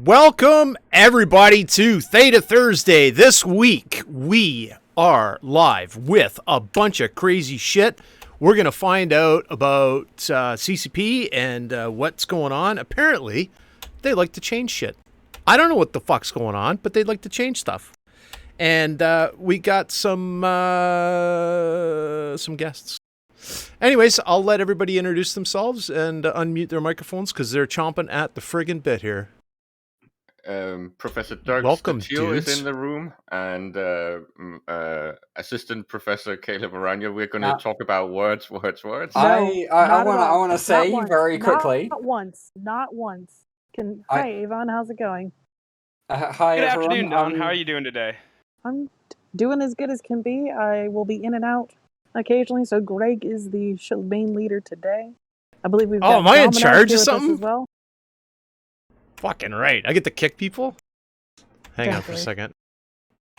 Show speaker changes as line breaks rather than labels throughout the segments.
Welcome, everybody, to Theta Thursday. This week, we are live with a bunch of crazy shit. We're going to find out about CCP and what's going on. Apparently, they like to change shit. I don't know what the fuck's going on, but they like to change stuff. And we got some guests. Anyways, I'll let everybody introduce themselves and unmute their microphones because they're chomping at the friggin' bit here.
Professor Dirk
Welcome,
Statio
dudes.
is in the room, and Assistant Professor Caleb Aranya. We're going to talk about words.
I want to say very quickly.
Not once. Hi, Avon. How's it going?
Hi,
Good
everyone.
afternoon, Don. How are you doing today?
I'm doing as good as can be. I will be in and out occasionally. So Greg is the main leader today. I believe we've got
am I in
Domino
charge
here
of
with us
something?
as well.
Fucking right. I get to kick people? Hang on for a
Definitely.
second.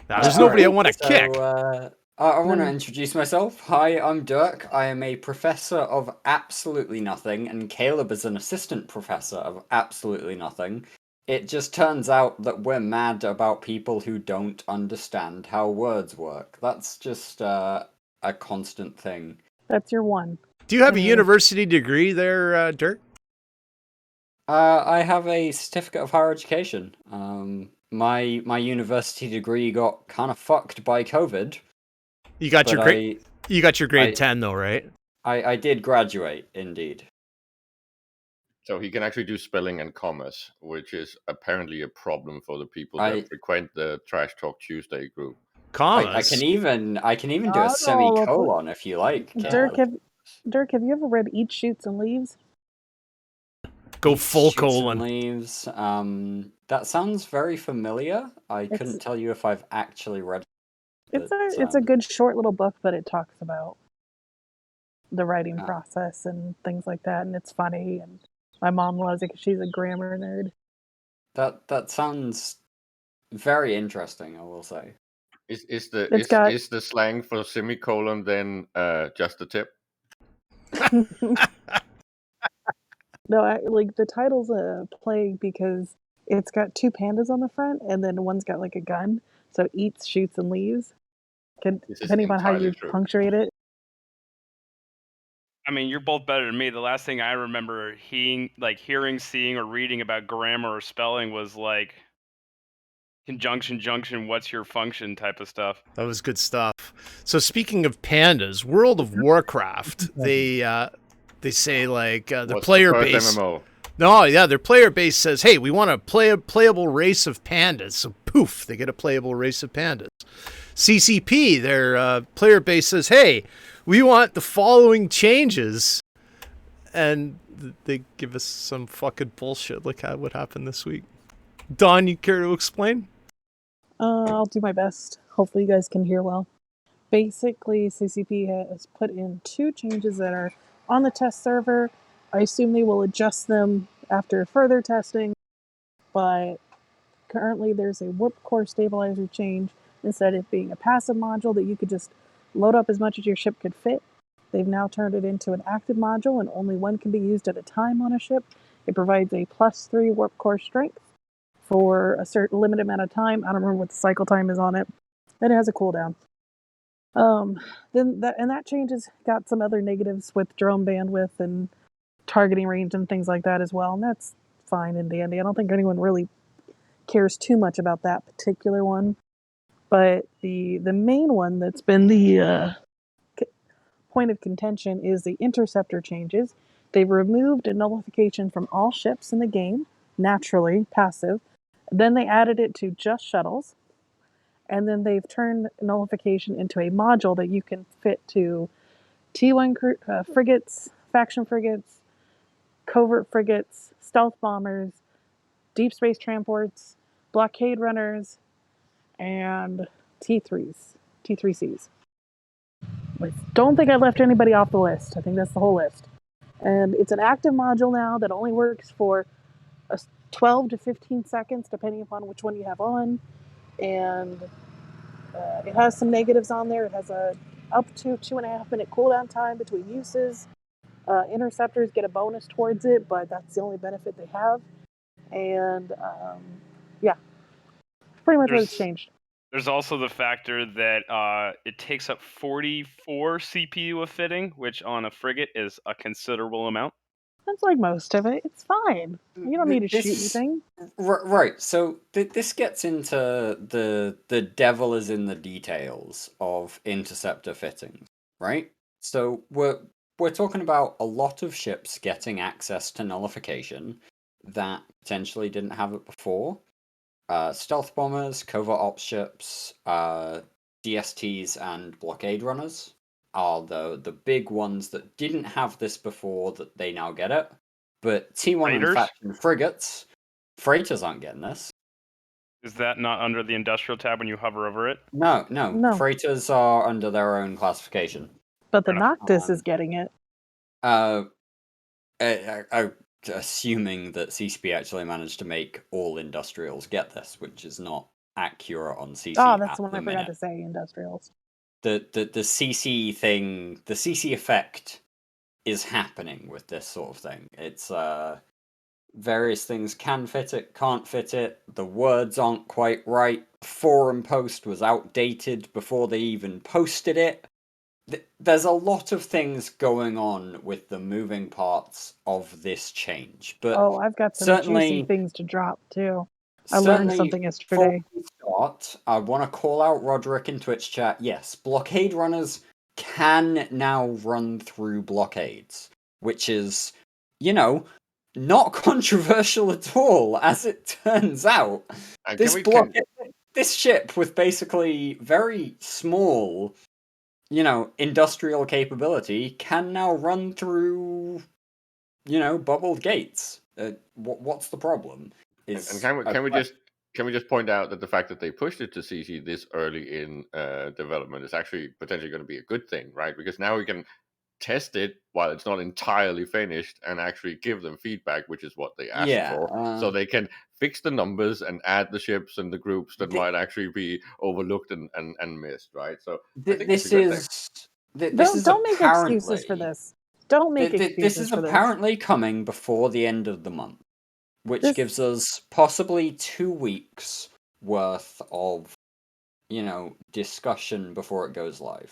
Nah, there's nobody I want to kick.
I want to introduce myself. Hi, I'm Dirk. I am a professor of absolutely nothing, and Caleb is an assistant professor of absolutely nothing. It just turns out that we're mad about people who don't understand how words work. That's just a constant thing.
That's your one.
Do you have a university degree there, Dirk?
I have a certificate of higher education. My university degree got kind of fucked by COVID.
You got your grade. You got your grade 10 though, right?
I did graduate, indeed.
So he can actually do spelling and commas, which is apparently a problem for the people that frequent the Trash Talk Tuesday group.
Commas.
I can even do a semicolon if you like.
Dirk, have you ever read Eat, Shoots, and Leaves?
Go full
Shoots
colon.
And Leaves. That sounds very familiar. I couldn't tell you if I've actually read it.
It's a good short little book, but it talks about the writing process and things like that, and it's funny. And my mom loves it because she's a grammar nerd.
That sounds very interesting, I will say.
Is the slang for semicolon then just a tip?
No, the title's a play because it's got two pandas on the front, and then one's got like a gun. So eats, shoots, and leaves. Depending on how you punctuate it.
I mean, you're both better than me. The last thing I remember hearing, seeing, or reading about grammar or spelling was like conjunction, junction, what's your function type of stuff.
That was good stuff. So speaking of pandas, World of Warcraft, they say like the player base. MMO? No, yeah, their player base says, "Hey, we want a playable race of pandas." So poof, they get a playable race of pandas. CCP, their player base says, "Hey, we want the following changes," and they give us some fucking bullshit like what happened this week. Don, you care to explain?
I'll do my best. Hopefully you guys can hear well. Basically, CCP has put in two changes that are on the test server. I assume they will adjust them after further testing, but currently there's a warp core stabilizer change. Instead of being a passive module that you could just load up as much as your ship could fit, they've now turned it into an active module, and only one can be used at a time on a ship. It provides a +3 warp core strength for a certain limited amount of time. I don't remember what the cycle time is on it. And it has a cooldown. That change has got some other negatives with drone bandwidth and targeting range and things like that as well, and that's fine and dandy. I don't think anyone really cares too much about that particular one. But the main one that's been the point of contention is the interceptor changes. They've removed a nullification from all ships in the game, naturally, passive. Then they added it to just shuttles. And then they've turned nullification into a module that you can fit to T1 frigates, faction frigates, covert frigates, stealth bombers, deep space transports, blockade runners, and T3Cs. I don't think I left anybody off the list. I think that's the whole list. And it's an active module now that only works for 12 to 15 seconds, depending upon which one you have on. And it has some negatives on there. It has a up to 2.5 minute cooldown time between uses. Interceptors get a bonus towards it, but that's the only benefit they have. And yeah, pretty much what it's changed.
There's also the factor that it takes up 44 CPU of fitting, which on a frigate is a considerable amount.
That's like most of it. It's fine. You don't need to shoot anything.
Right. So this gets into the devil is in the details of interceptor fittings, right? So we're talking about a lot of ships getting access to nullification that potentially didn't have it before. Stealth bombers, covert ops ships, DSTs, and blockade runners are the big ones that didn't have this before that they now get it. But T1 and faction frigates, freighters aren't getting this.
Is that not under the industrial tab when you hover over it?
No. Freighters are under their own classification.
But the Noctis is getting it.
Assuming that CCP actually managed to make all industrials get this, which is not accurate on CC.
Oh, that's the one I forgot to say, industrials.
The CC thing, the CC effect is happening with this sort of thing. It's various things can fit it, can't fit it, the words aren't quite right, forum post was outdated before they even posted it. There's a lot of things going on with the moving parts of this change. But
I've got some juicy things to drop too. I learned something yesterday.
Before we start, I want to call out Roderick in Twitch chat. Yes, blockade runners can now run through blockades, which is, not controversial at all, as it turns out. This ship with basically very small, industrial capability can now run through, bubbled gates. What's the problem?
Can we just point out that the fact that they pushed it to CC this early in development is actually potentially going to be a good thing, right? Because now we can test it while it's not entirely finished and actually give them feedback, which is what they asked for, so they can fix the numbers and add the ships and the groups that might actually be overlooked and missed, right? So
this
don't make excuses for this. Don't make excuses for this.
This is apparently coming before the end of the month, which gives us possibly 2 weeks worth of, discussion before it goes live.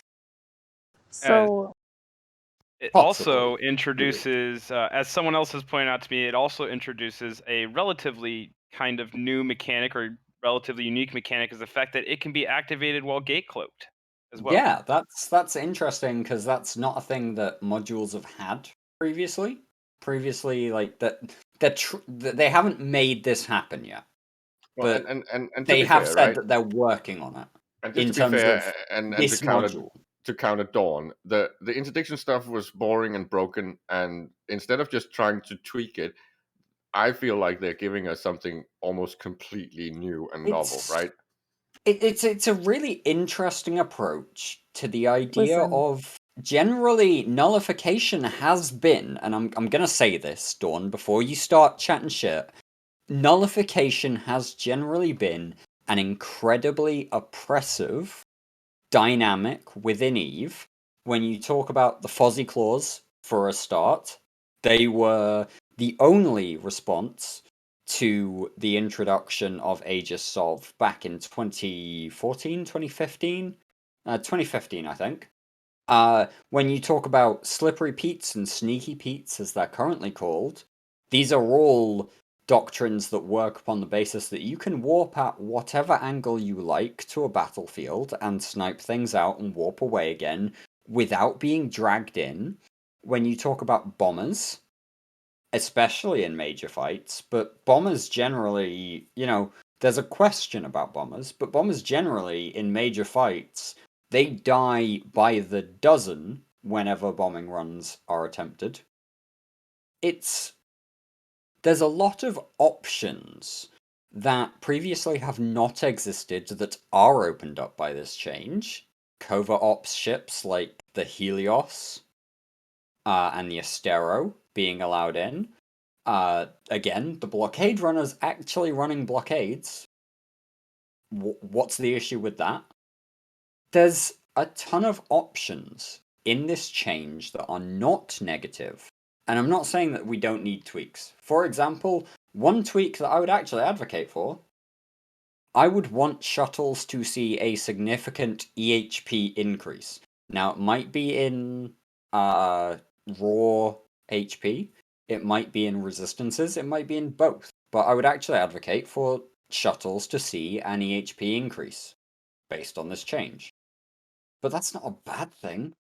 So
it also introduces, as someone else has pointed out to me, it also introduces a relatively kind of new mechanic or relatively unique mechanic, is the fact that it can be activated while gate cloaked as well.
Yeah, that's interesting because that's not a thing that modules have had previously. Like that they haven't made this happen yet.
Well,
but
and
they have
fair,
said
right?
that they're working on it.
And just
in
to be
terms
fair,
of
and
this module.
to counter Dawn, the interdiction stuff was boring and broken, and instead of just trying to tweak it, I feel like they're giving us something almost completely new and novel, right?
It's a really interesting approach to the idea of generally nullification has been, and I'm gonna say this, Dawn, before you start chatting shit. Nullification has generally been an incredibly oppressive dynamic within EVE. When you talk about the Fuzzy Claws, for a start, they were the only response to the introduction of Aegis Solve back in 2014, 2015? 2015, I think. When you talk about Slippery Pete's and Sneaky Pete's, as they're currently called, these are all doctrines that work upon the basis that you can warp at whatever angle you like to a battlefield and snipe things out and warp away again without being dragged in. When you talk about bombers, especially in major fights, but bombers generally, there's a question about bombers, but bombers generally in major fights, they die by the dozen whenever bombing runs are attempted. There's a lot of options that previously have not existed that are opened up by this change. Covert ops ships like the Helios and the Astero being allowed in. Again, the blockade runners actually running blockades. What's the issue with that? There's a ton of options in this change that are not negative. And I'm not saying that we don't need tweaks. For example, One tweak that I would actually advocate for, I would want shuttles to see a significant EHP increase. Now, it might be in raw HP, it might be in resistances, it might be in both. But I would actually advocate for shuttles to see an EHP increase based on this change. But that's not a bad thing.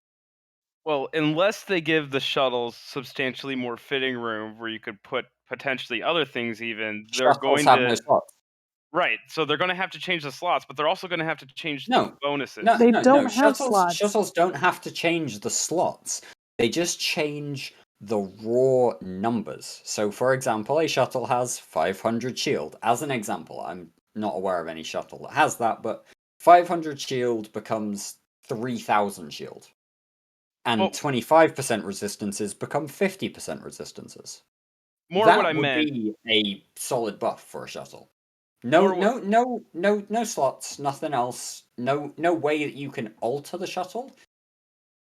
Well, unless they give the shuttles substantially more fitting room where you could put potentially other things even, they're going
have
to...
no slots.
Right, so they're going to have to change the slots, but they're also going to have to change the
No.
bonuses.
No,
They
no,
don't
no.
have slots.
Shuttles don't have to change the slots. They just change the raw numbers. So, for example, a shuttle has 500 shield. As an example, I'm not aware of any shuttle that has that, but 500 shield becomes 3000 shield. And 25% resistances become 50% resistances.
More
that
what I
would
meant.
be a solid buff for a shuttle. No slots, nothing else. No way that you can alter the shuttle.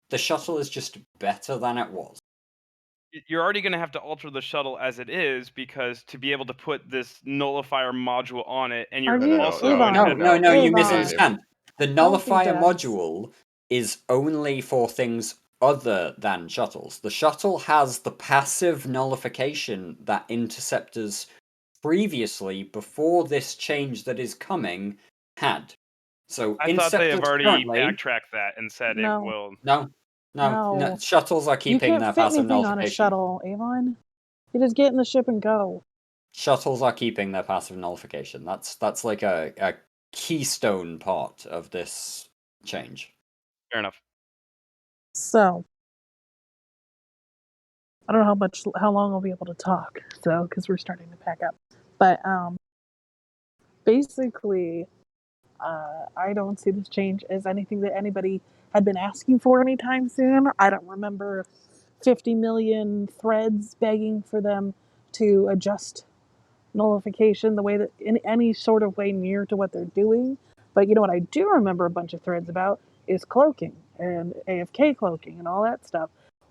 The shuttle is just better than it was.
You're already going to have to alter the shuttle as it is, because to be able to put this nullifier module on it, and you're also going to...
No, you misunderstand. The nullifier module is only for things other than shuttles. The shuttle has the passive nullification that interceptors previously, before this change that is coming, had. So
I thought they have already backtracked that and said it will...
No. Shuttles are keeping their passive nullification.
You can't fit anything on a shuttle, Avon. You just get in the ship and go.
Shuttles are keeping their passive nullification. That's like a keystone part of this change.
Fair enough.
So, I don't know how long I'll be able to talk, so because we're starting to pack up. But basically, I don't see this change as anything that anybody had been asking for anytime soon. I don't remember 50 million threads begging for them to adjust nullification the way that in any sort of way near to what they're doing. But you know what I do remember a bunch of threads about is cloaking and AFK cloaking and all that stuff.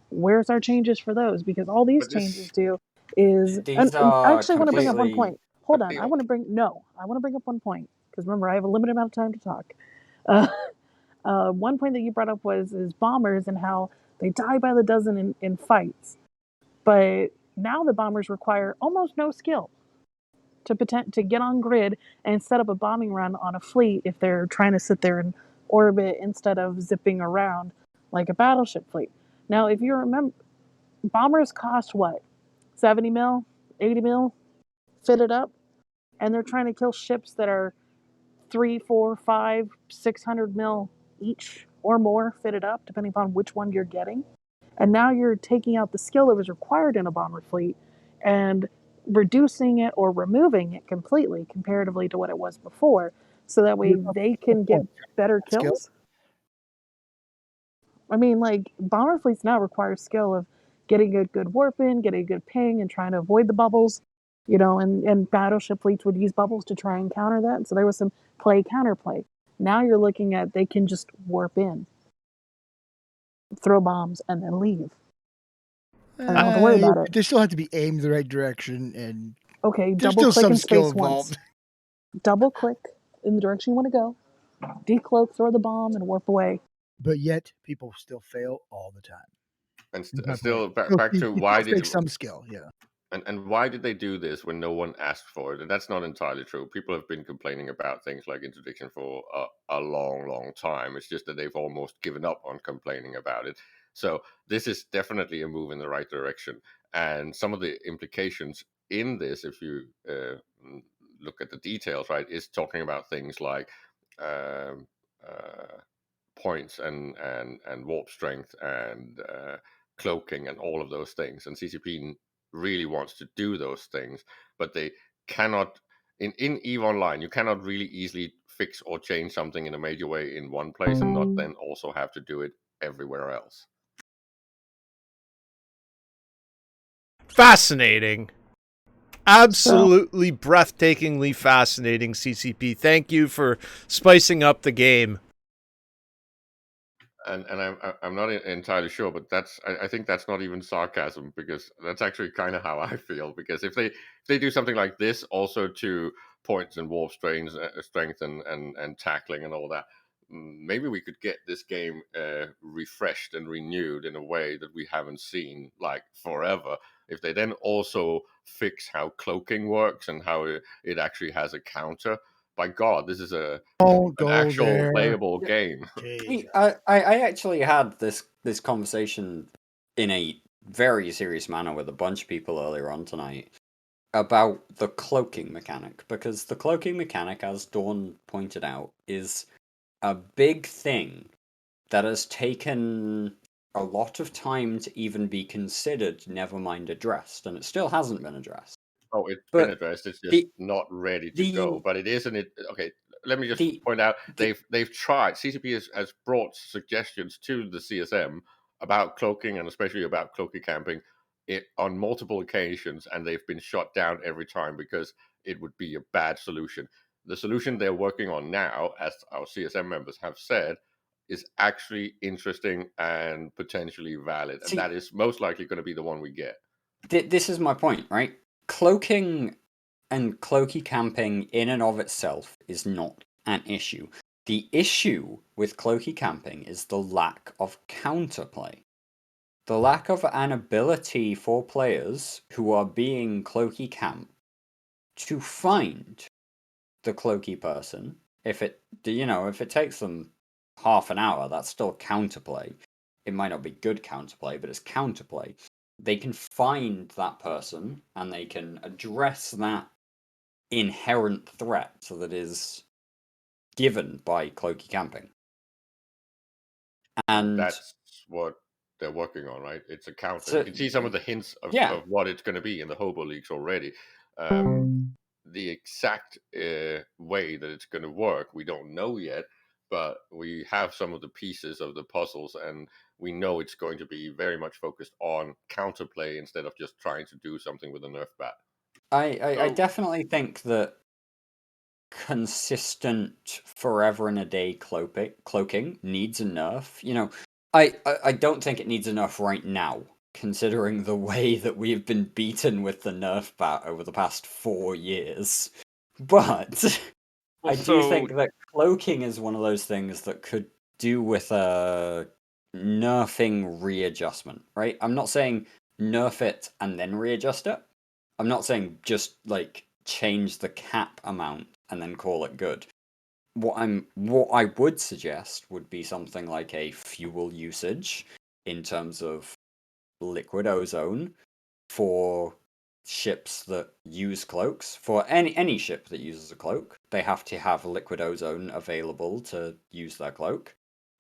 Where's our changes for those? Because all these changes do is... I actually want to bring up one point. Hold on. I want to bring up one point. Because remember, I have a limited amount of time to talk. One point that you brought up is bombers and how they die by the dozen in fights. But now the bombers require almost no skill to get on grid and set up a bombing run on a fleet if they're trying to sit there in orbit instead of zipping around like a battleship fleet. Now, if you remember, bombers cost what? 70 mil? 80 mil? Fitted up? And they're trying to kill ships that are 3, 4, 5, 600 mil each or more fitted up, depending upon which one you're getting. And now you're taking out the skill that was required in a bomber fleet and reducing it or removing it completely comparatively to what it was before, so that way they can get better kills. I mean, like, bomber fleets now require skill of getting a good warp in, getting a good ping, and trying to avoid the bubbles. You know, and battleship fleets would use bubbles to try and counter that. So there was some counterplay. Now you're looking at they can just warp in, throw bombs, and then leave. And I don't have to worry about it.
They still have to be aimed the right direction, and
there's
still
click
some
in
skill
space
involved.
once. Double click in the direction you want to go, decloak, throw the bomb, and warp away.
But yet, people still fail all the time.
And still back to why did
some skill, yeah.
And why did they do this when no one asked for it? And that's not entirely true. People have been complaining about things like interdiction for a long time. It's just that they've almost given up on complaining about it. So this is definitely a move in the right direction. And some of the implications in this, if you look at the details, right, is talking about things like points and warp strength and cloaking and all of those things. And CCP really wants to do those things, but they cannot. In EVE Online, you cannot really easily fix or change something in a major way in one place and not then also have to do it everywhere else.
Fascinating. Absolutely breathtakingly fascinating, CCP. Thank you for spicing up the game.
and I'm not entirely sure, but I think that's not even sarcasm, because that's actually kind of how I feel. Because if they do something like this also to points and warp strength and tackling and all that, maybe we could get this game refreshed and renewed in a way that we haven't seen like forever. If they then also fix how cloaking works and how it actually has a counter, by God, this is an actual playable game.
I actually had this conversation in a very serious manner with a bunch of people earlier on tonight about the cloaking mechanic, because the cloaking mechanic, as Dawn pointed out, is a big thing that has taken a lot of time to even be considered, never mind addressed, and it still hasn't been addressed.
Oh, it's been addressed. It's just not ready to go. But it isn't. Okay, let me just point out they've tried. CCP has brought suggestions to the CSM about cloaking, and especially about cloaky camping, on multiple occasions, and they've been shot down every time because it would be a bad solution. The solution they're working on now, as our CSM members have said, is actually interesting and potentially valid, and that is most likely going to be the one we get.
This is my point, right? Cloaking and cloaky camping in and of itself is not an issue. The issue with cloaky camping is the lack of counterplay. The lack of an ability for players who are being cloaky camped to find the cloaky person. If it takes them half an hour, that's still counterplay. It might not be good counterplay, but it's counterplay. They can find that person and they can address that inherent threat that is given by cloaky camping. And
that's what they're working on, right? It's a counter. You can see some of the hints of what it's going to be in the Hobo Leaks already. The exact way that it's going to work, we don't know yet, but we have some of the pieces of the puzzles, and we know it's going to be very much focused on counterplay instead of just trying to do something with a Nerf bat.
I definitely think that consistent forever and a day cloaking needs a nerf. I don't think it needs a nerf right now, considering the way that we've been beaten with the nerf bat over the past 4 years. But I do think that cloaking is one of those things that could do with a nerfing readjustment, right? I'm not saying nerf it and then readjust it. I'm not saying just like change the cap amount and then call it good. What I would suggest would be something like a fuel usage in terms of liquid ozone for ships that use cloaks. For any ship that uses a cloak, they have to have liquid ozone available to use their cloak.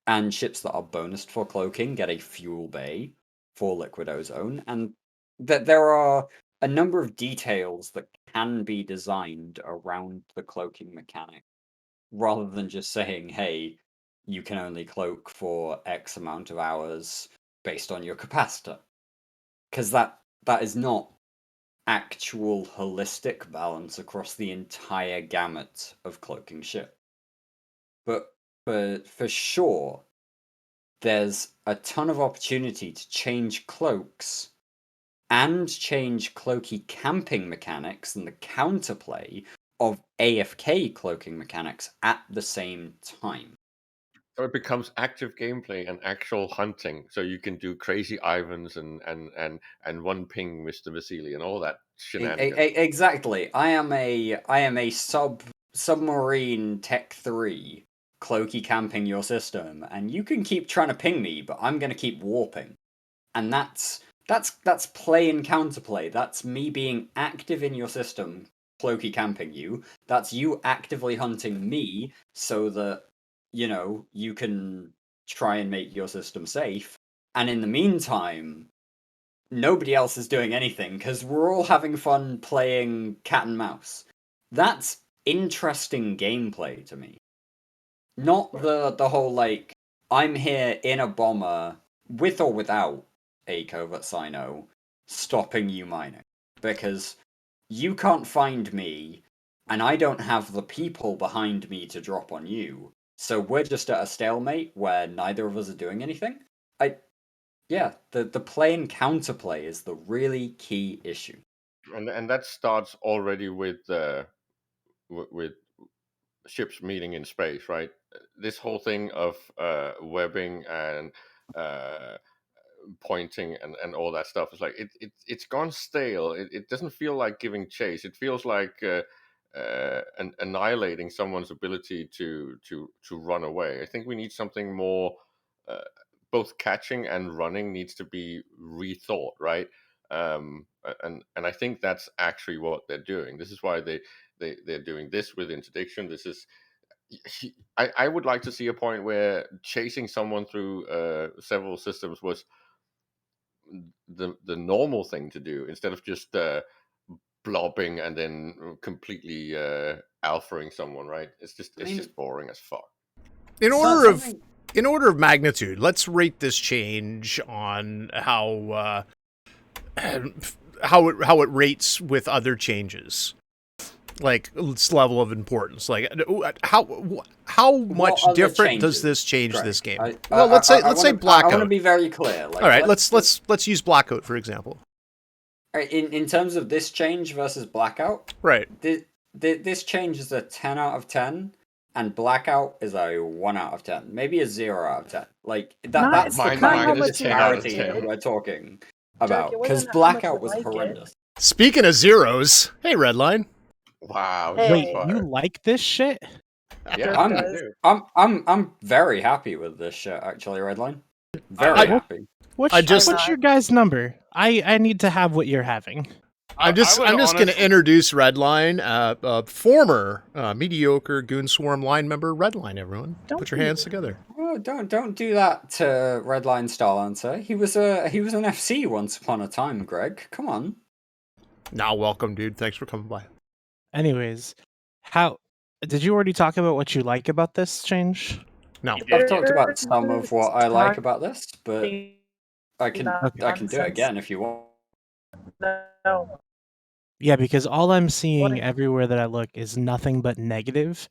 And ships that are bonused for cloaking get a fuel bay for liquid ozone. And that there are a number of details that can be designed around the cloaking mechanic, rather than just saying, hey, you can only cloak for X amount of hours based on your capacitor. Because that is not actual holistic balance across the entire gamut of cloaking ship. But for sure, there's a ton of opportunity to change cloaks and change cloaky camping mechanics and the counterplay of AFK cloaking mechanics at the same time.
So it becomes active gameplay and actual hunting. So you can do crazy Ivans and one ping Mr. Vasily and all that shenanigans.
Exactly. I am a submarine Tech 3 cloaky camping your system, and you can keep trying to ping me, but I'm gonna keep warping. And that's play and counterplay. That's me being active in your system, cloaky camping you. That's you actively hunting me so that, you can try and make your system safe. And in the meantime, nobody else is doing anything because we're all having fun playing cat and mouse. That's interesting gameplay to me. Not the whole, like, I'm here in a bomber, with or without a covert Sino, stopping you mining. Because you can't find me, and I don't have the people behind me to drop on you, So we're just at a stalemate where neither of us are doing anything. The play and counterplay is the really key issue.
And that starts already with ships meeting in space, right? This whole thing of webbing and pointing and all that stuff is like it's gone stale. It doesn't feel like giving chase. It feels like annihilating someone's ability to run away. I think we need something more. Both catching and running needs to be rethought, right? And I think that's actually what they're doing. This is why they're doing this with interdiction. This is I would like to see a point where chasing someone through several systems was the normal thing to do instead of just blobbing and then completely alphaing someone, right? It's just boring as fuck.
In order of magnitude, let's rate this change on how it rates with other changes. Like its level of importance. Like how much different does this change this game? Let's say Blackout.
I want to be very clear.
All right, let's use Blackout for example.
All right, in terms of this change versus Blackout,
right?
This change is a 10 out of 10, and Blackout is a 1 out of 10, maybe a 0 out of 10. Like that's the kind of disparity that we're talking about. Because Blackout was horrendous.
Speaking of zeros, hey Redline.
Wow!
Wait, you like this shit?
Yeah,
I'm very happy with this shit. Actually, Redline, very happy.
What's your guys' number? I need to have what you're having.
I'm just going to introduce Redline, former mediocre Goon Swarm line member Redline. Everyone, put your hands together.
Oh, don't do that to Redline Starlancer. He was an FC once upon a time. Greg, come on.
Now, welcome, dude. Thanks for coming by.
Anyways, how did you already talk about what you like about this change?
No,
I've talked about some of what I like about this, but I can do it again if you want.
No.
Yeah, because all I'm seeing everywhere that I look is nothing but negative,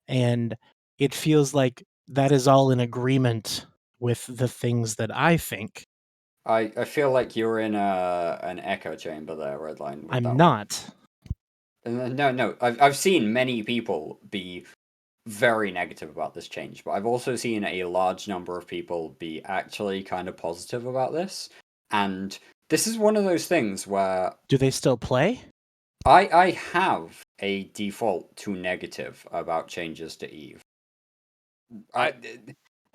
and it feels like that is all in agreement with the things that I think.
I feel like you're in an echo chamber there, Redline.
I'm not.
No. I've seen many people be very negative about this change, but I've also seen a large number of people be actually kind of positive about this. And this is one of those things where...
Do they still play?
I have a default to negative about changes to Eve.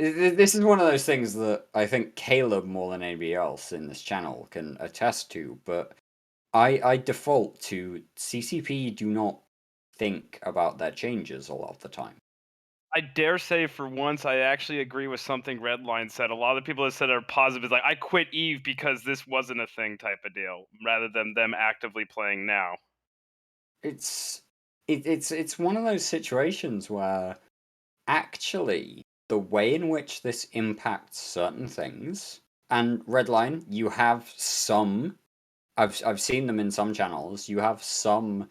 This is one of those things that I think Caleb, more than anybody else in this channel, can attest to, but I default to CCP do not think about their changes a lot of the time.
I dare say for once I actually agree with something Redline said. A lot of the people that said are positive is like, I quit Eve because this wasn't a thing type of deal, rather than them actively playing now.
It's one of those situations where actually the way in which this impacts certain things, and Redline, you have some, I've seen them in some channels, you have some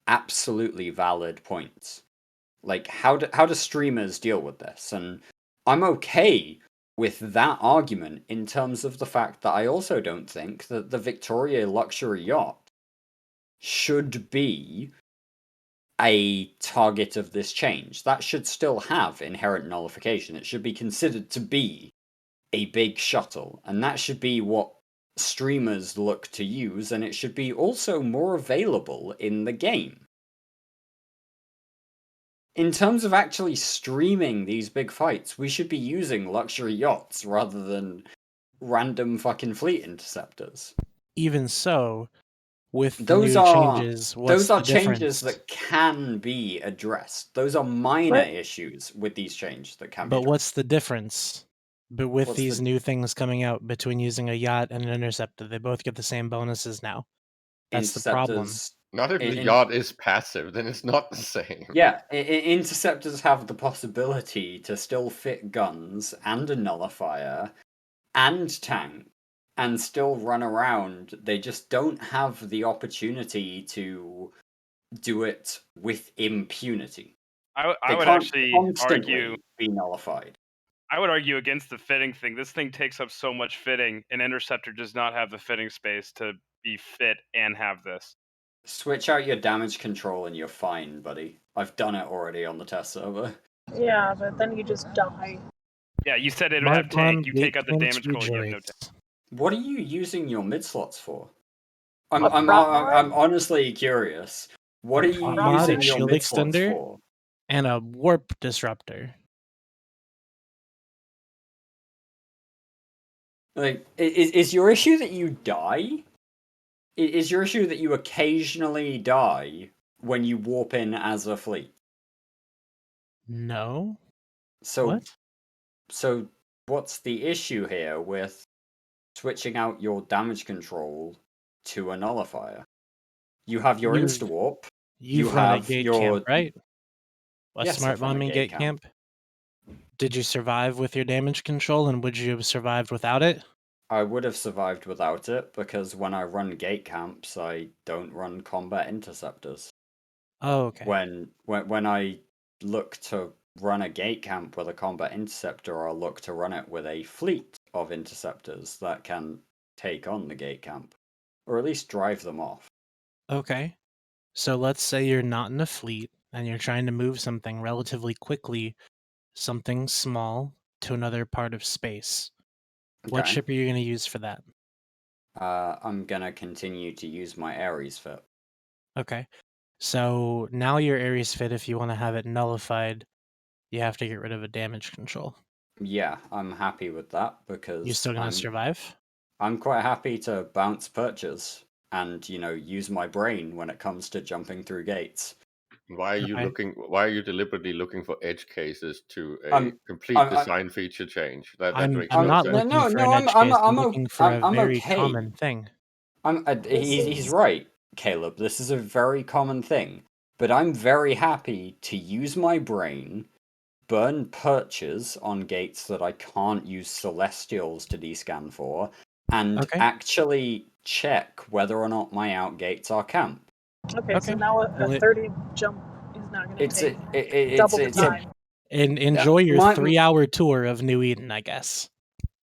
absolutely valid points. Like, how do streamers deal with this? And I'm okay with that argument in terms of the fact that I also don't think that the Victoria luxury yacht should be a target of this change. That should still have inherent nullification. It should be considered to be a big shuttle, and that should be what streamers look to use, and it should be also more available in the game. In terms of actually streaming these big fights, we should be using luxury yachts rather than random fucking fleet interceptors.
Even so, with those changes,
those are changes that can be addressed. Those are minor issues with these changes that can be addressed.
But what's the difference? But with these new things coming out between using a yacht and an interceptor, they both get the same bonuses now. That's the problem.
Not if the yacht is passive, then it's not the same.
Yeah, interceptors have the possibility to still fit guns and a nullifier and tank and still run around. They just don't have the opportunity to do it with impunity.
I would actually argue
be nullified.
I would argue against the fitting thing. This thing takes up so much fitting. An interceptor does not have the fitting space to be fit and have this.
Switch out your damage control and you're fine, buddy. I've done it already on the test server.
Yeah, but then you just die.
Yeah, you said it would have tank. You take out the damage control, you have no tank.
What are you using your mid slots for? I'm honestly curious. What are you using your mid slots for?
And a warp disruptor.
Like, is your issue that you die? Is your issue that you occasionally die when you warp in as a fleet?
No.
So
what?
So what's the issue here with switching out your damage control to a nullifier? You have your insta warp.
You have a gate camp, right? A smart bombing gate camp. Did you survive with your damage control, and would you have survived without it?
I would have survived without it, because when I run gate camps, I don't run combat interceptors.
Oh, okay.
When I look to run a gate camp with a combat interceptor, I'll look to run it with a fleet of interceptors that can take on the gate camp, or at least drive them off.
Okay. So let's say you're not in a fleet, and you're trying to move something relatively quickly, something small, to another part of space. Okay. What ship are you going to use for that?
I'm going to continue to use my Ares fit.
Okay. So now your Ares fit, if you want to have it nullified, you have to get rid of a damage control.
Yeah, I'm happy with that, because...
You still going to survive?
I'm quite happy to bounce perches and, use my brain when it comes to jumping through gates.
Why are you deliberately looking for edge cases to a complete design feature change? That makes
I'm not
sense.
looking for an edge case. I'm looking for a very common thing.
He's right, Caleb. This is a very common thing. But I'm very happy to use my brain, burn perches on gates that I can't use Celestials to descan for, and actually check whether or not my out gates are camp.
Okay, so now a 30 jump is not going to take double the time.
And enjoy your 3-hour tour of New Eden, I guess.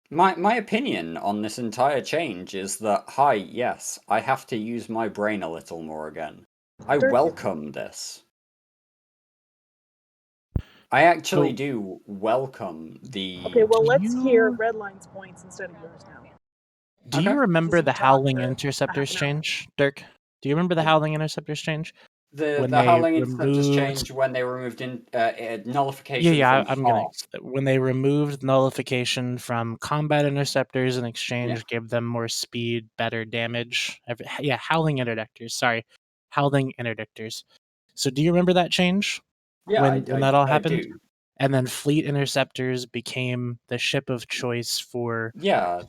My opinion on this entire change is that, yes, I have to use my brain a little more again. I welcome this. I actually do welcome the...
Okay, well, let's hear Redline's points instead of yours now.
Do you remember the Howling Interceptors change, Dirk? Do you remember the Howling Interceptors change?
The Howling Interceptors changed when they removed nullification
when they removed nullification from combat interceptors in exchange, gave them more speed, better damage. Howling interdictors. So do you remember that change?
Yeah,
when that all happened?
I do.
And then fleet interceptors became the ship of choice for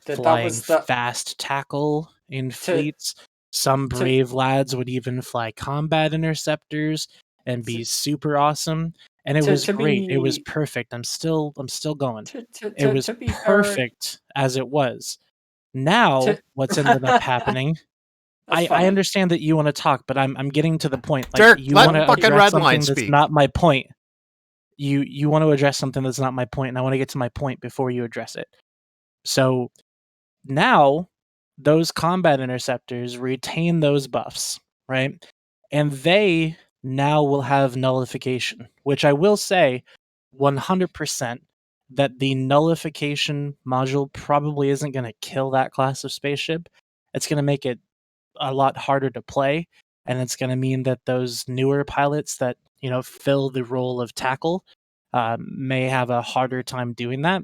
flying
fast tackle in fleets. Some brave lads would even fly combat interceptors and be super awesome. And it was great. It was perfect. I'm still going. It was perfect as it was. Now, what's ended up happening? I understand that you want to talk, but I'm getting to the point. Like,
Dirk,
you want to address something
that's
not my point. You want to address something that's not my point, and I want to get to my point before you address it. So now those combat interceptors retain those buffs, right? And they now will have nullification, which I will say 100% that the nullification module probably isn't going to kill that class of spaceship. It's going to make it a lot harder to play, and it's going to mean that those newer pilots that fill the role of tackle may have a harder time doing that.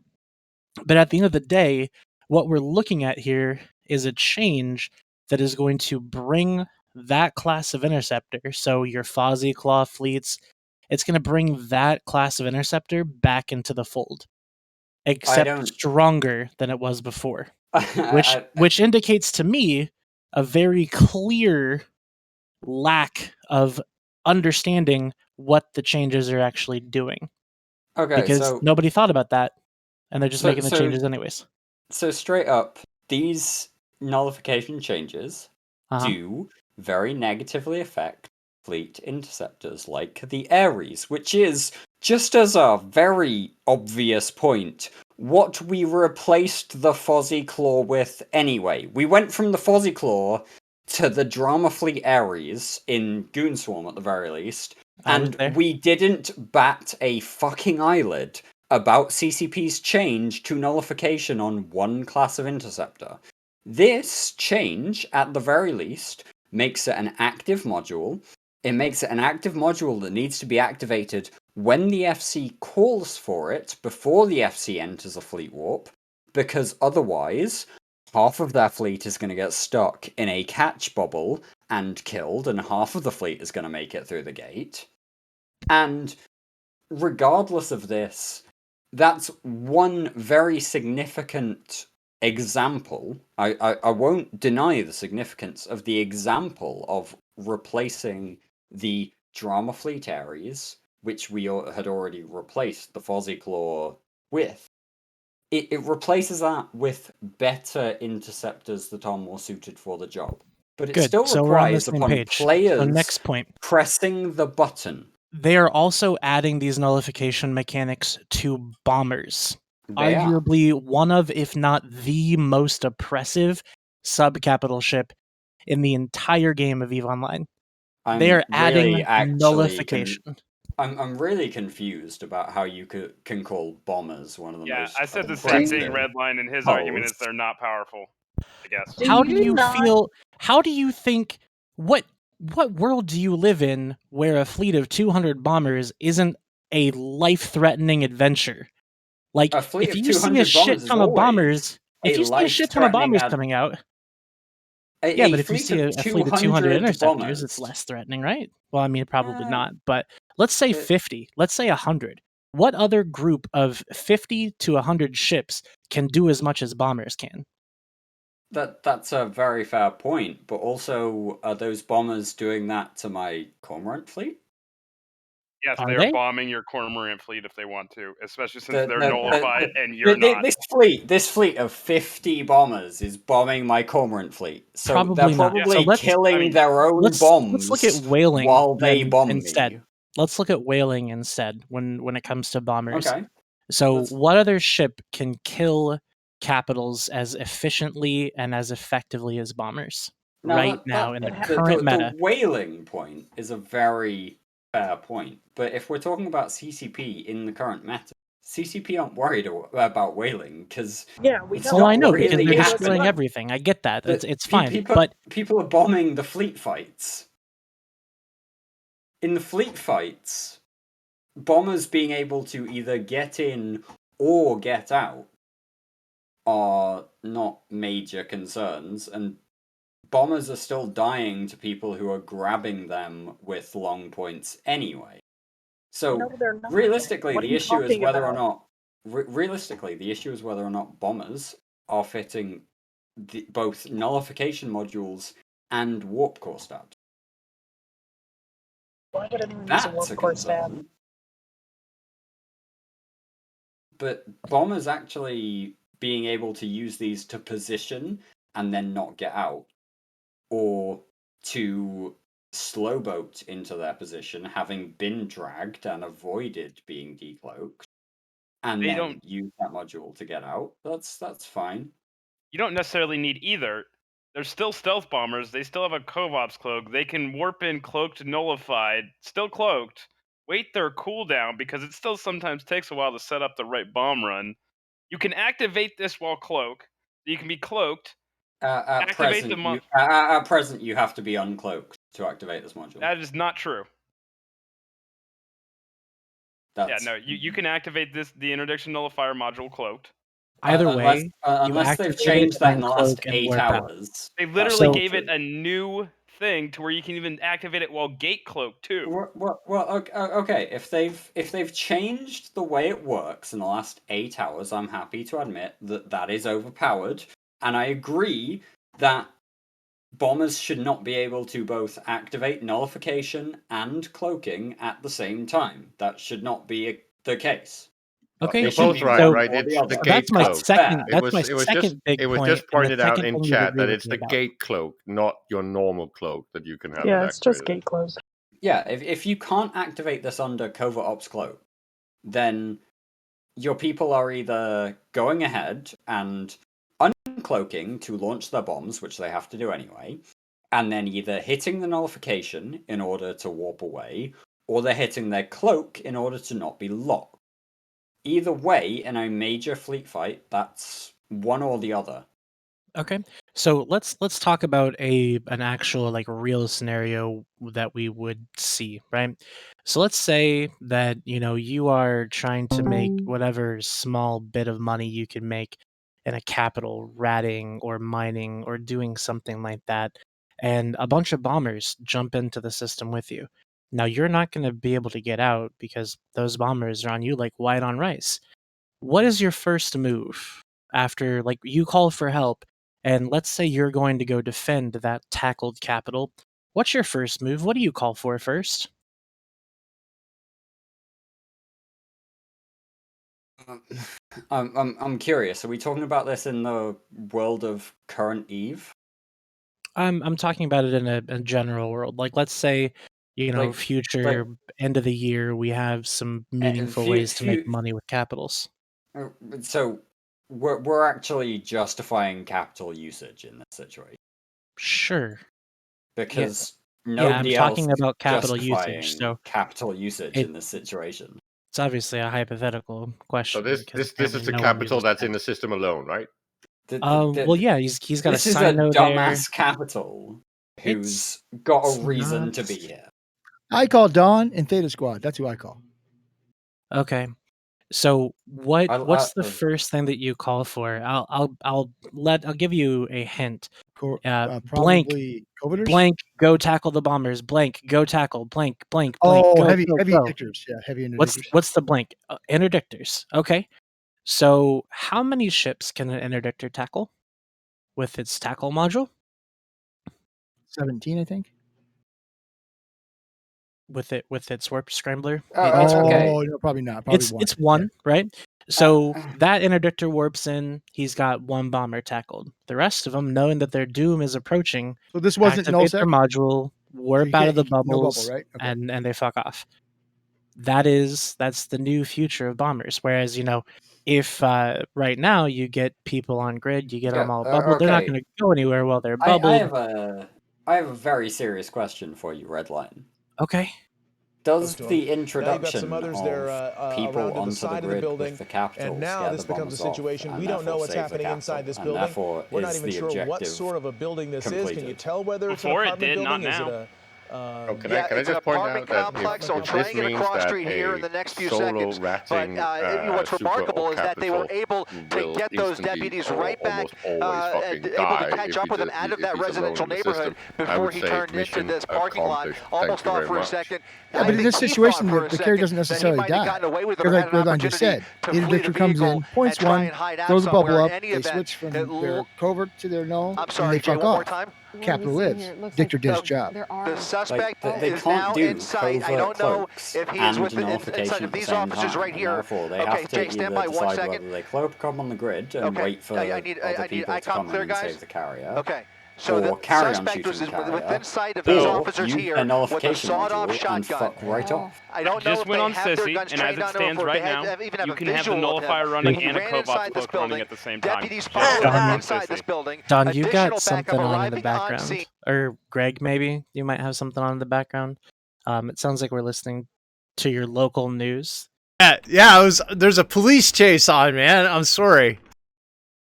But at the end of the day, what we're looking at here is a change that is going to bring that class of interceptor, so your Fozzie Claw fleets, it's going to bring that class of interceptor back into the fold, except stronger than it was before, which indicates to me a very clear lack of understanding what the changes are actually doing.
Okay,
because nobody thought about that, and they're just making the changes anyways.
So straight up, these nullification changes do very negatively affect fleet interceptors like the Ares, which is, just as a very obvious point, what we replaced the Fuzzy Claw with anyway. We went from the Fuzzy Claw to the Drama Fleet Ares in Goonswarm at the very least, and we didn't bat a fucking eyelid about CCP's change to nullification on one class of interceptor. This change, at the very least, makes it an active module. It makes it an active module that needs to be activated when the FC calls for it, before the FC enters a fleet warp, because otherwise, half of their fleet is going to get stuck in a catch bubble and killed, and half of the fleet is going to make it through the gate. And regardless of this, that's one very significant example. I won't deny the significance of the example of replacing the Drama Fleet Ares, which we had already replaced the Fuzzy Claw with. It replaces that with better interceptors that are more suited for the job. But it still requires upon players
next point.
Pressing the button.
They are also adding these nullification mechanics to bombers. Arguably one of, if not the most oppressive sub-capital ship in the entire game of EVE Online. They are adding nullification.
I'm really confused about how you can call bombers one of the most.
Yeah, I said the same thing, Redline, and his argument is they're not powerful, I guess.
How do you feel? How do you think? What world do you live in where a fleet of 200 bombers isn't a life-threatening adventure? Like, if you see a shit ton of bombers, coming out, but if you see a fleet of 200 interceptors, it's less threatening, right? Well, I mean, probably not, but let's say 50, let's say 100. What other group of 50 to 100 ships can do as much as bombers can?
That's a very fair point, but also, are those bombers doing that to my Cormorant fleet?
Yes, they're bombing your Cormorant fleet if they want to, especially since they're nullified and you're not.
This fleet of 50 bombers is bombing my Cormorant fleet. So they're probably killing their own bombs.
Let's look at whaling
while they bomb
instead.
me.
Let's look at whaling instead when it comes to bombers.
Okay.
So what other ship can kill capitals as efficiently and as effectively as bombers in the current meta?
The whaling point is a very fair point, but if we're talking about CCP in the current meta, CCP aren't worried about whaling because
I know because they're destroying everything. I get that. It's fine, but
people are bombing the fleet fights. In the fleet fights, bombers being able to either get in or get out are not major concerns, and bombers are still dying to people who are grabbing them with long points anyway. So realistically, the issue is whether or not bombers are fitting both nullification modules and warp core stabs.
Why would anyone use a warp core stab?
But bombers actually being able to use these to position and then not get out, or to slow boat into their position, having been dragged and avoided being decloaked, and then use that module to get out. That's fine.
You don't necessarily need either. They're still stealth bombers. They still have a Covops cloak. They can warp in cloaked, nullified, still cloaked, wait their cooldown because it still sometimes takes a while to set up the right bomb run. You can activate this while cloak. You can be cloaked.
At present, you have to be uncloaked to activate this module.
That is not true. You can activate the interdiction nullifier module cloaked.
Either way,
unless they've changed that in the last 8 hours.
They literally gave it a new thing to where you can even activate it while gate cloaked too.
Well, okay. If they've changed the way it works in the last 8 hours, I'm happy to admit that is overpowered, and I agree that bombers should not be able to both activate nullification and cloaking at the same time. That should not be the case.
Okay, you're both right? It's the gate cloak. It was just pointed out in chat that it's the gate cloak, not your normal cloak that you can have.
Yeah, it's just gate cloak.
Yeah, if you can't activate this under Covert Ops Cloak, then your people are either going ahead and uncloaking to launch their bombs, which they have to do anyway, and then either hitting the nullification in order to warp away, or they're hitting their cloak in order to not be locked. Either way, in a major fleet fight, that's one or the other.
Okay, so let's talk about an actual like real scenario that we would see, right? So let's say that you are trying to make whatever small bit of money you can make in a capital ratting or mining or doing something like that, and a bunch of bombers jump into the system with you. Now you're not going to be able to get out because those bombers are on you like white on rice. What is your first move after like you call for help? And let's say you're going to go defend that tackled capital. What's your first move? What do you call for first?
I'm curious. Are we talking about this in the world of current Eve?
I'm talking about it in a general world. Like let's say, future end of the year, we have some meaningful ways to make money with capitals.
So we're actually justifying capital usage in this situation.
Sure.
Because
nobody else talking about capital usage. So
capital usage in this situation.
It's obviously a hypothetical question.
So this is the capital that's in the system alone, right?
Well, yeah, he's got
this
a sino
is a dumbass
there.
capital who's got a reason to be here.
I call Dawn and Theta Squad. That's who I call.
Okay. So what's the first thing that you call for? I'll give you a hint.
Probably
blank go tackle the bombers. Blank go tackle. Blank.
Oh,
go,
heavy
go.
interdictors. Yeah, heavy interdictors.
What's the blank? Interdictors. Okay. So how many ships can an interdictor tackle with its tackle module?
17, I think.
With its warp scrambler.
Okay.
No, probably not. Probably
it's one, right? So that interdictor warps in. He's got one bomber tackled. The rest of them, knowing that their doom is approaching,
so this wasn't
activate their module, warp out of the bubbles,
no bubble, right? Okay.
and they fuck off. That's the new future of bombers. Whereas if right now you get people on grid, you get them all bubbled. They're not going to go anywhere while they're bubbled.
I have a very serious question for you, Redline.
Okay.
Does the introduction of people onto the grid with the capital
and now this becomes a situation we don't know what's happening inside this building. We're not even sure what sort of a building this is. Can you tell whether it's an apartment building? Is it a
can I just point out that if this means that a solo ratting
what's remarkable is that they were able to get those deputies right back, able to catch up with him out of that residential neighborhood before he turned into this parking lot. Almost thought for a second.
Yeah, but in this situation, the carrier doesn't necessarily die. Because like Redline just said, the interdictor comes in, points one, throws a bubble up, they switch from their covert to their null, and they fuck off. Capital lives. Dictor did his job.
The suspect is now in sight. I don't know if he is inside of these officers right here.
Okay, Jake, stand by 1 second. They cloak come on the grid and wait for other people to come in and save the carrier.
Okay. So the suspect was within sight of these officers here with a sawed-off shotgun.
Right off.
I don't know
just
if
went
they
on
have their
Sissy,
guns
and as
trained
it
on
stands
him,
right
or
now,
even have
you
a
can have the
visual of him.
nullifier running
He
and a
ran
Cobot
inside this
cloak running
building.
at the same time.
Deputies
Just
followed
going
him
on
inside
Sissy.
this building.
Don, you got
Additional
something
backup
on in the
arriving on
background,
scene.
or Greg, maybe you might have something on in the background. It sounds like we're listening to your local news.
Yeah. There's a police chase on, man. I'm sorry.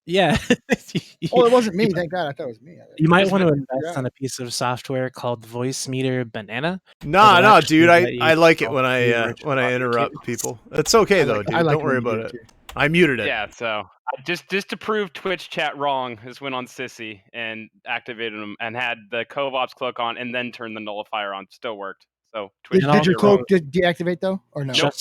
Yeah.
Oh, it wasn't me. Thank God. I thought it was me.
You might want to invest on a piece of software called Voice Meter Banana.
No, dude. I like it when I interrupt people. It's okay though, dude. Don't worry about it. I muted it.
Yeah, so just to prove Twitch chat wrong, just went on Sissy and activated them and had the Covop's cloak on and then turned the nullifier on. Still worked. So Twitch
did your cloak deactivate though, or no?
Nope.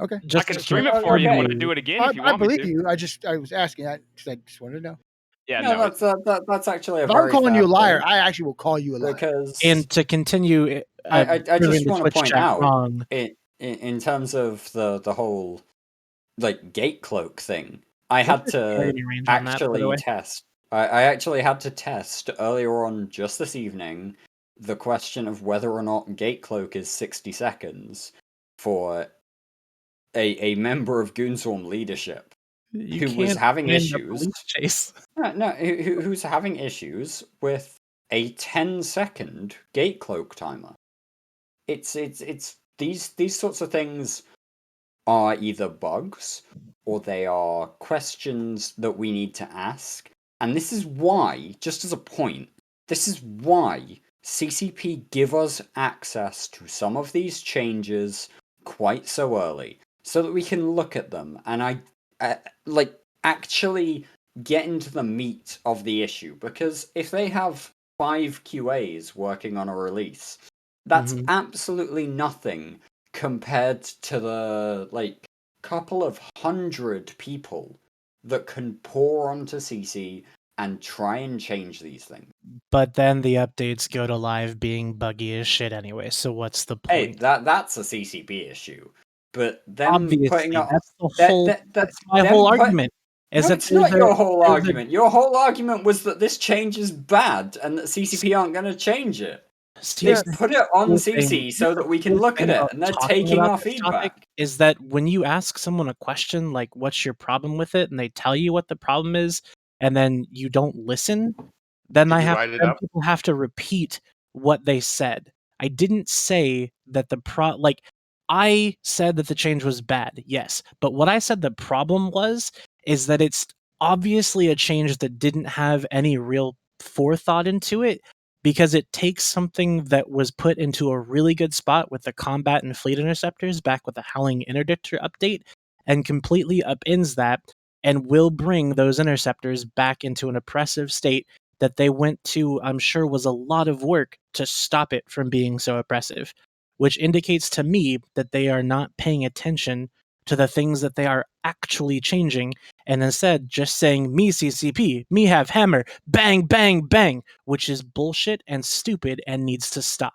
Okay.
I can stream it for you. You want to do it again if you want me to.
I believe you. I was asking that because I just wanted to know.
Yeah,
no, that's actually a
if
very
I'm calling you a liar,
point.
I actually will call you a liar.
Because
and to continue,
I just want to point out
wrong.
In terms of the whole like gate cloak thing, I had to actually test. I actually had to test earlier on just this evening the question of whether or not gate cloak is 60 seconds for a member of Goonswarm leadership who was having issues. Who's having issues with a 10-second gate cloak timer. It's these sorts of things are either bugs or they are questions that we need to ask. And this is why, just as a point, this is why CCP give us access to some of these changes quite so early, so that we can look at them and actually get into the meat of the issue. Because if they have 5 QAs working on a release, that's absolutely nothing compared to the couple of 100 people that can pour onto CC and try and change these things.
But then the updates go to live being buggy as shit anyway, so what's the point?
Hey, that's a CCP issue. But them
obviously,
putting up...
That's my whole argument.
No, it's not your whole argument. Your whole argument was that this change is bad and that CCP aren't going to change it. They put it on CC so that we can look at it, and they're taking our feedback.
Is that when you ask someone a question like, what's your problem with it, and they tell you what the problem is, and then you don't listen, then people have to repeat what they said. I didn't say that I said that the change was bad, yes. But what I said the problem is that it's obviously a change that didn't have any real forethought into it, because it takes something that was put into a really good spot with the combat and fleet interceptors back with the Howling Interdictor update and completely upends that and will bring those interceptors back into an oppressive state that they went to, I'm sure, was a lot of work to stop it from being so oppressive, which indicates to me that they are not paying attention to the things that they are actually changing, and instead just saying, me CCP, me have hammer, bang, bang, bang, which is bullshit and stupid and needs to stop.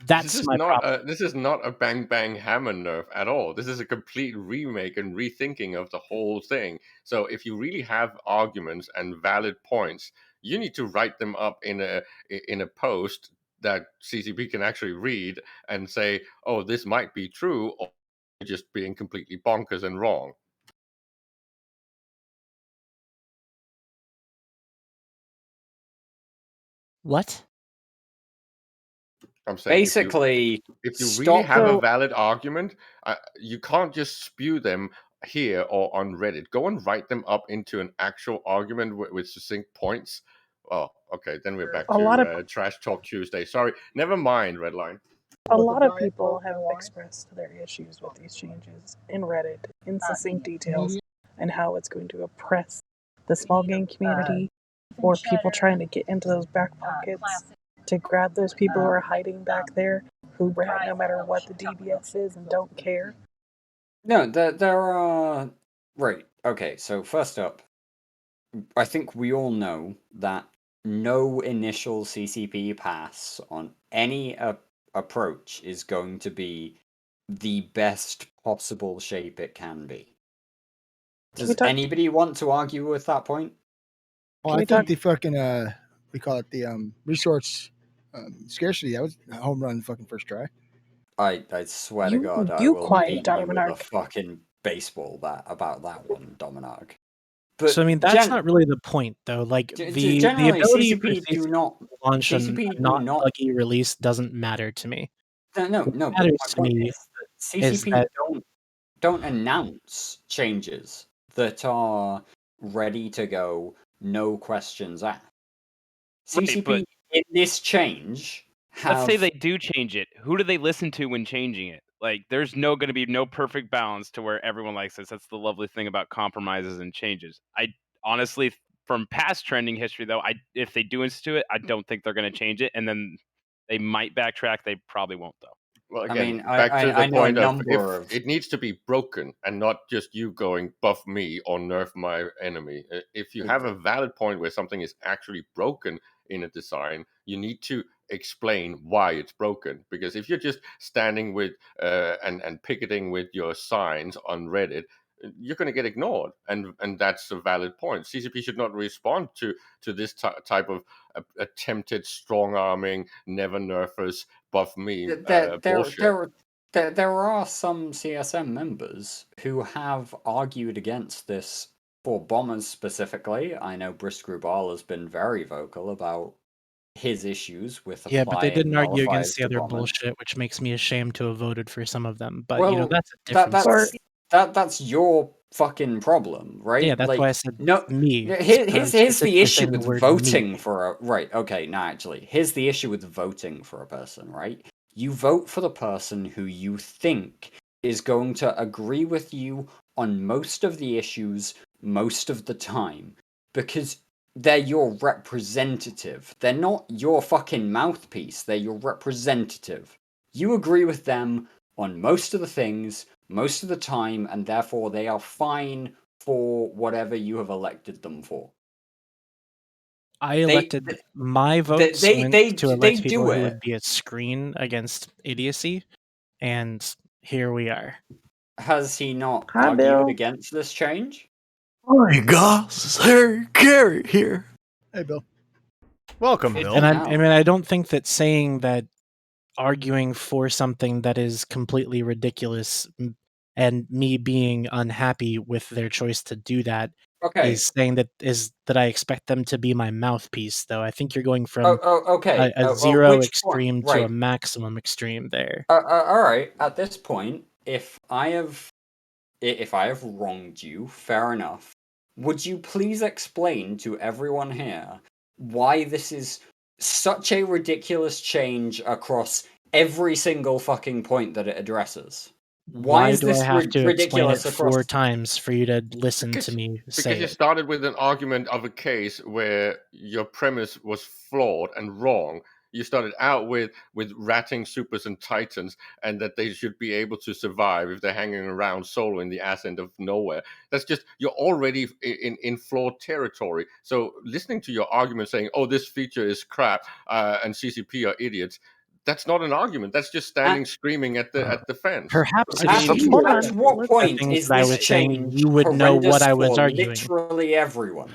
That's my problem.
This is not a bang, bang hammer nerf at all. This is a complete remake and rethinking of the whole thing. So if you really have arguments and valid points, you need to write them up in a post that CCP can actually read and say, oh, this might be true, or just being completely bonkers and wrong.
What?
I'm saying
basically,
if you really have a valid argument, you can't just spew them here or on Reddit. Go and write them up into an actual argument with succinct points. Oh, okay, then we're back to Trash Talk Tuesday. Sorry, never mind, Redline.
A lot of people have expressed their issues with these changes in Reddit in succinct details and how it's going to oppress the small game community or people trying to get into those back pockets to grab those people who are hiding back there who rat no matter what the DBS is and don't care.
No, there are... Right, okay, so first up, I think we all know that no initial CCP pass on any approach is going to be the best possible shape it can be. Does anybody want to argue with that point?
Well, I think the fucking we call it the resource scarcity. That was a home run fucking first try.
I swear to God, I will beat you with a fucking baseball bat about that one, Dominarg.
But so I mean, that's not really the point, though. Like the ability
CCP
for CCP to launch a not buggy release doesn't matter to me.
No.
What matters to me
is that CCP don't announce changes that are ready to go, no questions asked. CCP in this change.
Let's say they do change it. Who do they listen to when changing it? Like, there's going to be no perfect balance to where everyone likes this. That's the lovely thing about compromises and changes. I honestly, from past trending history, though, if they do institute it, I don't think they're going to change it. And then they might backtrack. They probably won't, though.
Well, again, back to the point of if it needs to be broken and not just you going buff me or nerf my enemy. If you have a valid point where something is actually broken in a design, you need to explain why it's broken. Because if you're just standing with and picketing with your signs on Reddit, you're going to get ignored, and that's a valid point. CCP should not respond to this type of attempted strong-arming, never nerfers, buff me bullshit.
There are some CSM members who have argued against this for bombers specifically. I know Brisk Rubal has been very vocal about his issues with applying
but they didn't argue against the other
bombers.
bullshit, which makes me ashamed to have voted for some of them. But well, that's a different
that's your fucking problem, right?
Yeah, that's why I said me.
Here's the issue with voting for a right. Okay, no, actually, here's the issue with voting for a person, right? You vote for the person who you think is going to agree with you on most of the issues most of the time, because they're your representative. They're not your fucking mouthpiece. They're your representative. You agree with them on most of the things, most of the time, and therefore they are fine for whatever you have elected them for.
I elected my votes to elect people who would be a screen against idiocy, and here we are.
Has he not argued against this change?
Hi guys, Harry Carey here.
Hey Bill.
Welcome, Bill.
And I don't think that saying that arguing for something that is completely ridiculous and me being unhappy with their choice to do that is saying that I expect them to be my mouthpiece, though. I think you're going from a zero extreme to a maximum extreme there.
All right. At this point, if I have wronged you, fair enough. Would you please explain to everyone here why this is such a ridiculous change across every single fucking point that it addresses?
Why is this ridiculous? 4 times for you to listen to me say
because you started with an argument of a case where your premise was flawed and wrong. You started out with ratting supers and titans, and that they should be able to survive if they're hanging around solo in the ass end of nowhere. That's just, you're already in flawed territory. So listening to your argument saying, oh, this feature is crap, and CCP are idiots, that's not an argument. That's just standing screaming at the fence.
Perhaps
at what point is this change
you would know what I was arguing.
Literally everyone.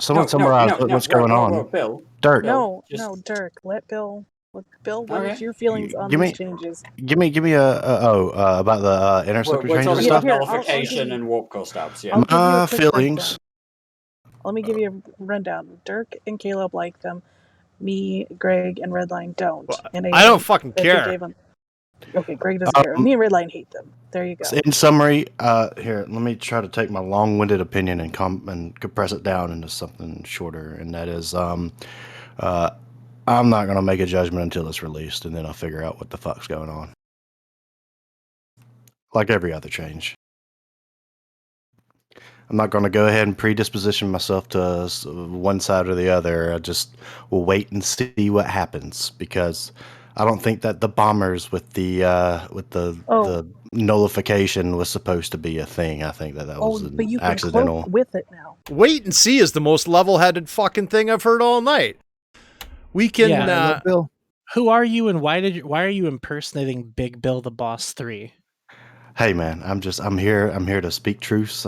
Someone summarize what's going on.
Bill.
Dirk.
No, Dirk. Let Bill. Bill, what is your feelings on these changes?
Give me about the interceptor changes stuff.
Nullification and warp core stabs. Yeah.
My feelings.
Let me give you a rundown. Dirk and Caleb like them. Me, Greg, and Redline don't.
Well, and I don't fucking care.
Okay, Greg doesn't care. Me and Redline hate them. There you go.
In summary, here, let me try to take my long-winded opinion and compress it down into something shorter, and that is, I'm not going to make a judgment until it's released, and then I'll figure out what the fuck's going on. Like every other change. I'm not going to go ahead and predisposition myself to one side or the other. I just will wait and see what happens, because I don't think that the bombers with the nullification was supposed to be a thing. I think that was an
but you
accidental.
Can with it now.
Wait and see is the most level-headed fucking thing I've heard all night. We can.
Bill, who are you, and why are you impersonating Big Bill the Boss 3?
Hey man, I'm here to speak truths.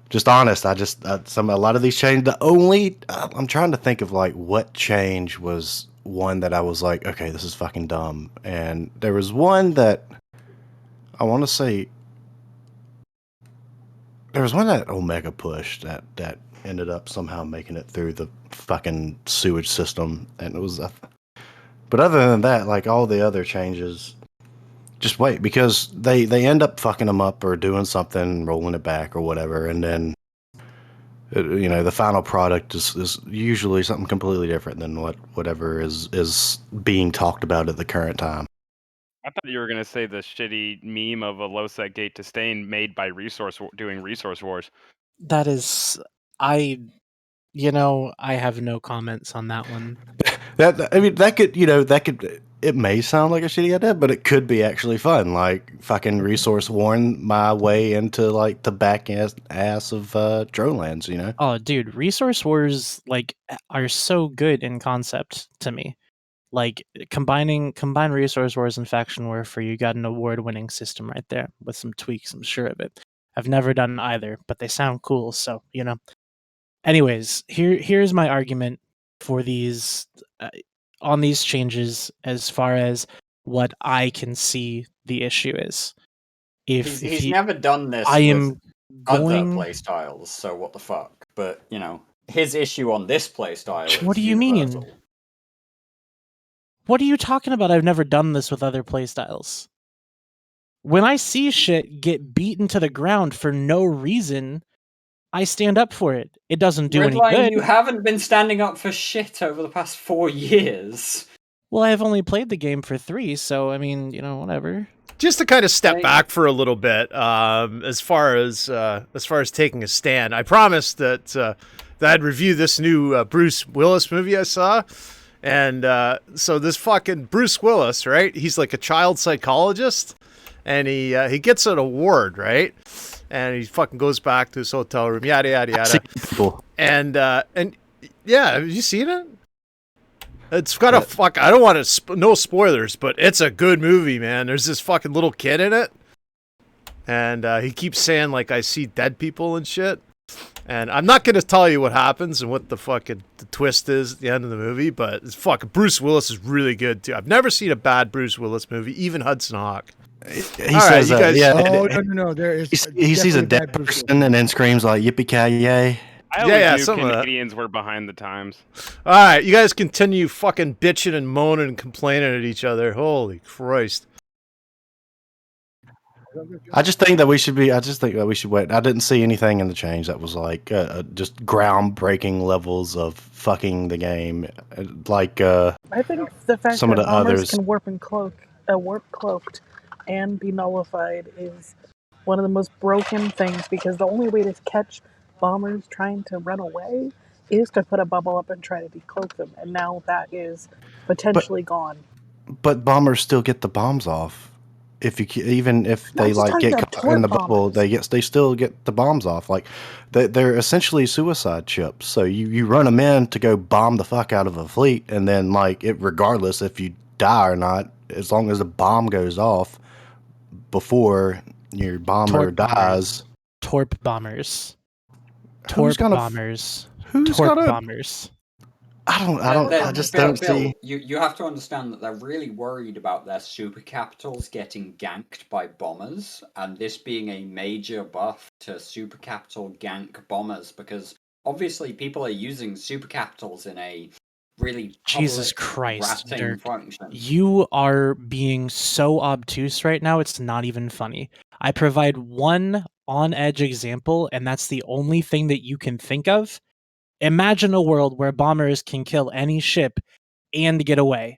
Just honest. A lot of these changes. I'm trying to think of like what change was one that I was like, okay, this is fucking dumb. And there was one that I want to say, there was one that Omega pushed that ended up somehow making it through the fucking sewage system, and it was. But other than that, like all the other changes. Just wait, because they end up fucking them up or doing something, rolling it back or whatever, and then the final product is usually something completely different than whatever is being talked about at the current time.
I thought you were gonna say the shitty meme of a low set gate to stain made by doing resource wars.
That is, I have no comments on that one.
that could. It may sound like a shitty idea, but it could be actually fun. Like fucking resource warring my way into like the back ass of Dronelands,
Oh, dude, resource wars like are so good in concept to me. Like combined resource wars and faction warfare, you got an award-winning system right there with some tweaks, I'm sure of it. I've never done either, but they sound cool, so Anyways, here's my argument for these on these changes as far as what I can see the issue is.
He's never done this with other playstyles, so what the fuck? But his issue on this playstyle is
what do you
universal.
mean? What are you talking about? I've never done this with other playstyles. When I see shit get beaten to the ground for no reason, I stand up for it. It doesn't do any good.
You haven't been standing up for shit over the past 4 years.
Well, I've only played the game for 3, so I mean, whatever.
Just to kind of step back for a little bit, as far as taking a stand, I promised that I'd review this new Bruce Willis movie I saw. And so this fucking Bruce Willis, right? He's like a child psychologist, and he gets an award, right? And he fucking goes back to his hotel room, yada yada yada. And yeah, have you seen it? It's got a fuck. I don't want to no spoilers, but it's a good movie, man. There's this fucking little kid in it, and he keeps saying like I see dead people and shit. And I'm not going to tell you what happens and what the fucking the twist is at the end of the movie, but it's fucking Bruce Willis is really good too. I've never seen a bad Bruce Willis movie, even Hudson Hawk.
He says,
you guys, no. There is.
He sees a dead person and then screams like "Yippee-ki-yay!"
I always knew Canadians were behind the times.
All right, you guys continue fucking bitching and moaning and complaining at each other. Holy Christ!
I just think that we should wait. I didn't see anything in the change that was like just groundbreaking levels of fucking the game. Like
I think the fact
some
that
of the
bombers
others
can warp cloaked, and be nullified is one of the most broken things, because the only way to catch bombers trying to run away is to put a bubble up and try to decloak them, and now that is potentially gone.
But bombers still get the bombs off. Even if they like get caught in the bubble, they still get the bombs off. Like they're essentially suicide chips. So you run them in to go bomb the fuck out of a fleet, and then like regardless if you die or not, as long as the bomb goes off before your bomber dies.
Torp bombers. Torp bombers.
I just don't see.
You have to understand that they're really worried about their super capitals getting ganked by bombers, and this being a major buff to super capital gank bombers, because obviously people are using super capitals in a really
Jesus Christ, Dirk.
function.
You are being so obtuse right now, it's not even funny. I provide one on-edge example, and that's the only thing that you can think of. Imagine a world where bombers can kill any ship and get away.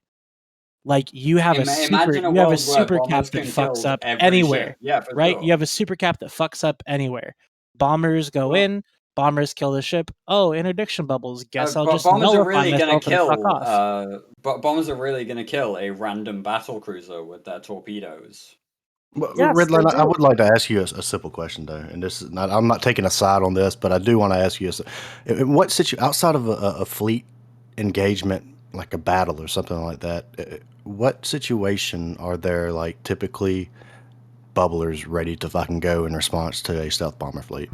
Like you have a super cap that fucks up anywhere, right?
Sure.
You have a super cap that fucks up anywhere. Bombers go in, bombers kill the ship. Oh, interdiction bubbles. Guess I'll just nullify myself and fuck off.
But bombers are really going to kill a random battle cruiser with their torpedoes.
Yes, Redline, I would like to ask you a simple question, though, and this is not. I'm not taking a side on this, but I do want to ask you: in what outside of a fleet engagement, like a battle or something like that, what situation are there like typically bubblers ready to fucking go in response to a stealth bomber fleet?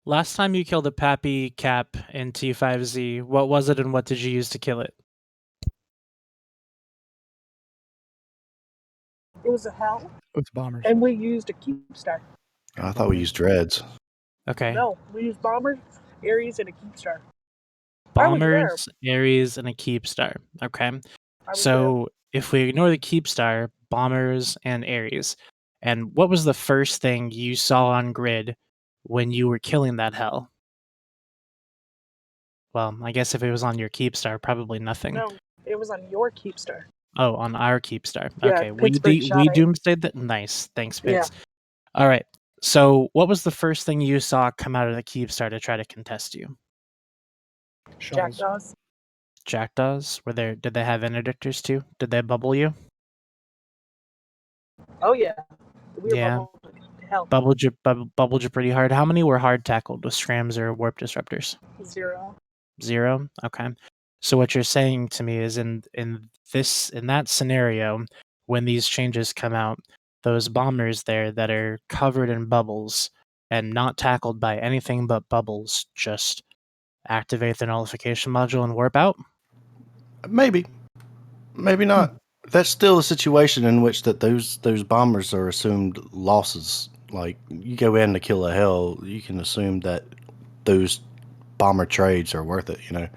Last time you killed a Pappy Cap in T5Z, what was it, and what did you use to kill it?
It was a hell.
It's bombers.
And we used a Keepstar.
I thought we used dreads.
Okay.
No, we used bombers, Ares, and a Keepstar.
Bombers, Ares, and a Keepstar. Okay. So if we ignore the Keepstar, bombers, and Ares, and what was the first thing you saw on grid when you were killing that hell? Well, I guess if it was on your Keepstar, probably nothing.
No, it was on your Keepstar.
Oh, on our Keepstar.
Yeah,
okay, we doomsdayed that. Nice, thanks, Bix. Yeah. All right. So, what was the first thing you saw come out of the Keepstar to try to contest you?
Jackdaws.
Jackdaws? Did they have interdictors too? Did they bubble you?
Oh yeah. We
were bubbled you pretty hard. How many were hard tackled with scrams or warp disruptors?
0.
0. Okay. So what you're saying to me is in that scenario, when these changes come out, those bombers there that are covered in bubbles and not tackled by anything but bubbles just activate the nullification module and warp out?
Maybe not. That's still a situation in which that those bombers are assumed losses. Like, you go in to kill a hell, you can assume that those bomber trades are worth it, you know.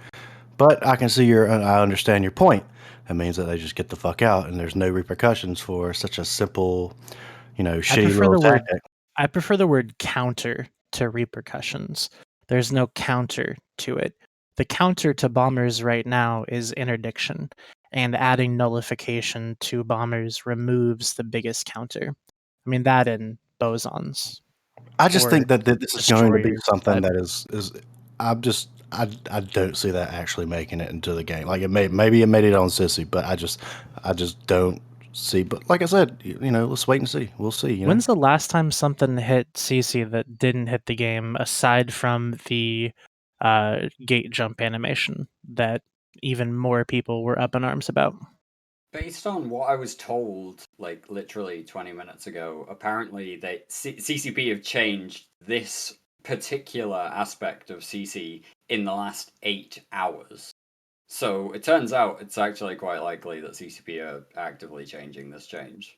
But I can see I understand your point. That means that they just get the fuck out, and there's no repercussions for such a simple, shitty little tactic.
I prefer the word counter to repercussions. There's no counter to it. The counter to bombers right now is interdiction, and adding nullification to bombers removes the biggest counter. I mean, that and bosons.
I just think that this is going to be something that is I don't see that actually making it into the game. Like, maybe it made it on Sissy, but I just don't see. But like I said, let's wait and see. We'll see.
When's the last time something hit CC that didn't hit the game, aside from the gate jump animation that even more people were up in arms about?
Based on what I was told, like literally 20 minutes ago, apparently CCP have changed this particular aspect of CC in the last 8 hours. So it turns out it's actually quite likely that CCP are actively changing this change.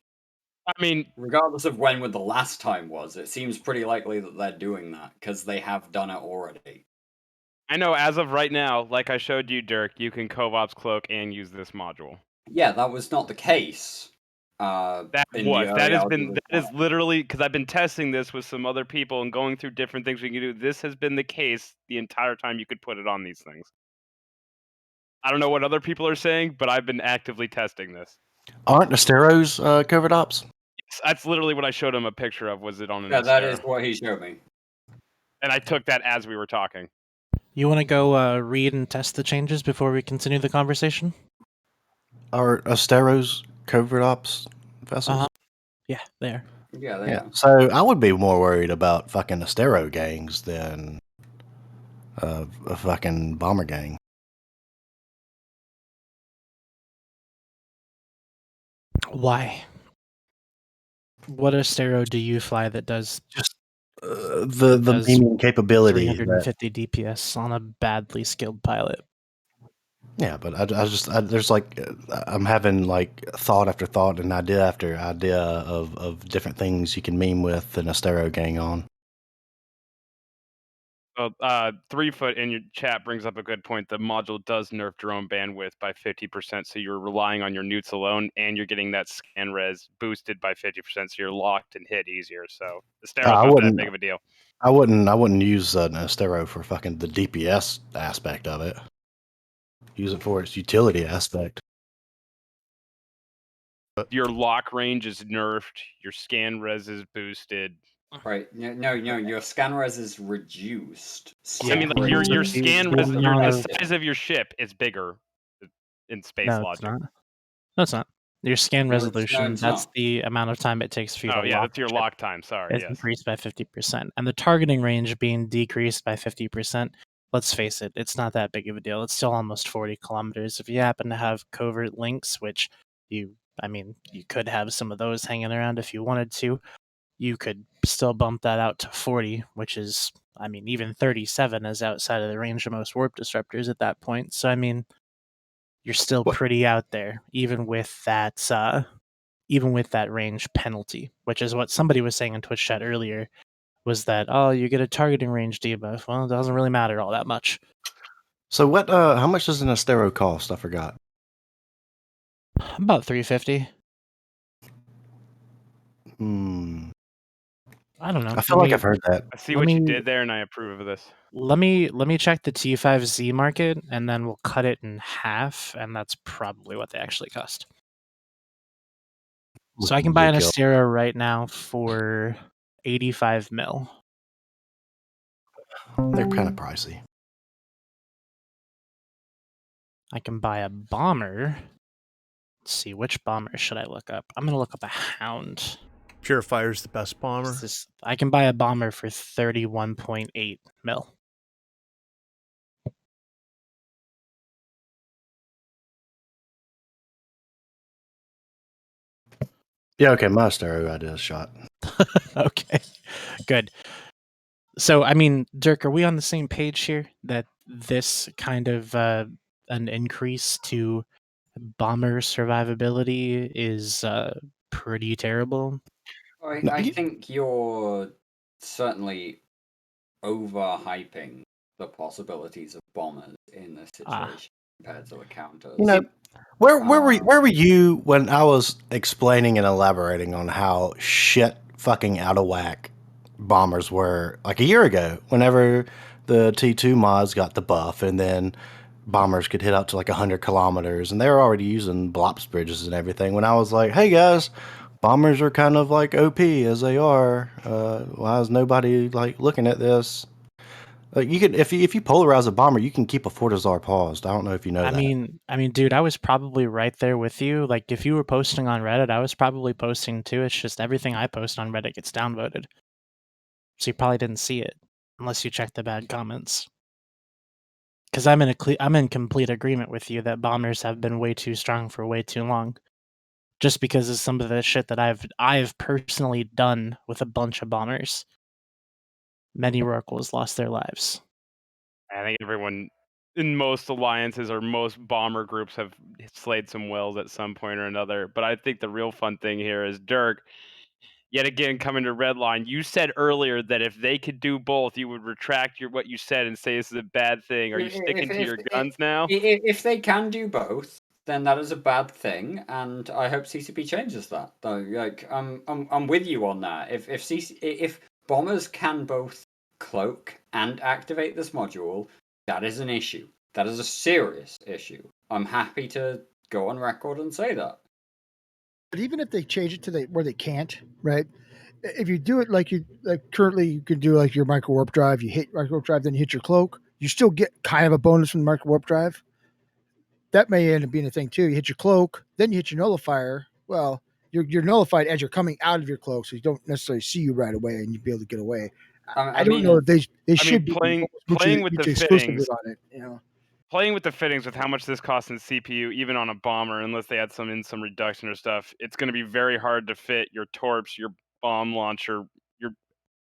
I mean,
regardless of when the last time was, it seems pretty likely that they're doing that because they have done it already.
I know as of right now, like I showed you, Dirk, you can co-ops cloak and use this module.
Yeah, that was not the case.
That is literally, because I've been testing this with some other people and going through different things we can do. This has been the case the entire time you could put it on these things. I don't know what other people are saying, but I've been actively testing this.
Aren't Asteros covert ops?
Yes, that's literally what I showed him a picture of. Was it on an
Yeah, that is what he showed me.
And I took that as we were talking.
You want to go read and test the changes before we continue the conversation?
Are Asteros covert ops vessels?
Yeah, they are.
Yeah, they are.
So I would be more worried about fucking Astero gangs than a fucking bomber gang.
Why? What Astero do you fly that does
just the beaming capability?
350 DPS on a badly skilled pilot.
Yeah, but there's like I'm having like thought after thought and idea after idea of different things you can meme with an Astero gang on.
3foot in your chat brings up a good point. The module does nerf drone bandwidth by 50%, so you're relying on your newts alone, and you're getting that scan res boosted by 50%, so you're locked and hit easier. So Astero's not that big of a deal.
I wouldn't use an Astero for fucking the DPS aspect of it. Use it for its utility aspect.
Your lock range is nerfed. Your scan res is boosted.
Right. No. Your scan res is reduced.
I mean, like your scan res, the size of your ship is bigger in space logic.
No, it's not. Your scan resolution, that's the amount of time it takes for you to lock.
Yeah, that's your lock time. Sorry.
It's increased by 50%. And the targeting range being decreased by 50%, let's face it, it's not that big of a deal. It's still almost 40 kilometers. If you happen to have covert links, which you could have some of those hanging around if you wanted to, you could still bump that out to 40, which is, even 37 is outside of the range of most warp disruptors at that point. So, you're still pretty out there, even with that range penalty, which is what somebody was saying in Twitch chat earlier, was that, you get a targeting range debuff. Well, it doesn't really matter all that much.
So how much does an Astero cost? I forgot.
About 350. I don't know.
I feel like I've heard that.
I see what you did there, and I approve of this.
Let me check the T5Z market, and then we'll cut it in half, and that's probably what they actually cost. So I can buy an Astero right now for 85 mil.
They're kind of pricey.
I can buy a bomber. Let's see, which bomber should I look up? I'm going to look up a Hound.
Purifier's the best bomber.
I can buy a bomber for 31.8 mil.
Yeah, okay, my stereo idea is shot.
Okay, good. So, I mean, Dirk, are we on the same page here that this kind of an increase to bomber survivability is pretty terrible?
I think you're certainly overhyping the possibilities of bombers in this situation compared to the counters.
You know, where were you when I was explaining and elaborating on how shit fucking out of whack bombers were like a year ago? Whenever the T2 mods got the buff, and then bombers could hit up to like 100 kilometers, and they were already using blops bridges and everything. When I was like, "Hey guys, bombers are kind of like OP as they are. Why is nobody like looking at this?" Like you can, if you polarize a bomber, you can keep a Fortizar paused. I don't know if you know that.
I mean, dude, I was probably right there with you. Like, if you were posting on Reddit, I was probably posting too. It's just everything I post on Reddit gets downvoted, so you probably didn't see it unless you checked the bad comments. Because I'm in complete agreement with you that bombers have been way too strong for way too long. Just because of some of the shit that I've personally done with a bunch of bombers. Many Rorquals lost their lives.
I think everyone in most alliances or most bomber groups have slayed some whales at some point or another. But I think the real fun thing here is Dirk, yet again coming to Redline. You said earlier that if they could do both, you would retract what you said and say this is a bad thing. Are you sticking to your guns now?
If they can do both, then that is a bad thing, and I hope CCP changes that. Though, like, I'm with you on that. If bombers can both cloak and activate this module, that is an issue. That is a serious issue. I'm happy to go on record and say that.
But even if they change it to where they can't, right? If you do it like currently, you can do like your micro warp drive. You hit micro warp drive, then you hit your cloak. You still get kind of a bonus from the micro warp drive. That may end up being a thing too. You hit your cloak, then you hit your nullifier. Well, you're nullified as you're coming out of your cloak, so you don't necessarily see you right away, and you'd be able to get away. I don't know if they should be
playing with the
fittings on it. You know,
playing with the fittings with how much this costs in CPU, even on a bomber, unless they had some reduction or stuff, it's going to be very hard to fit your torps, your bomb launcher, your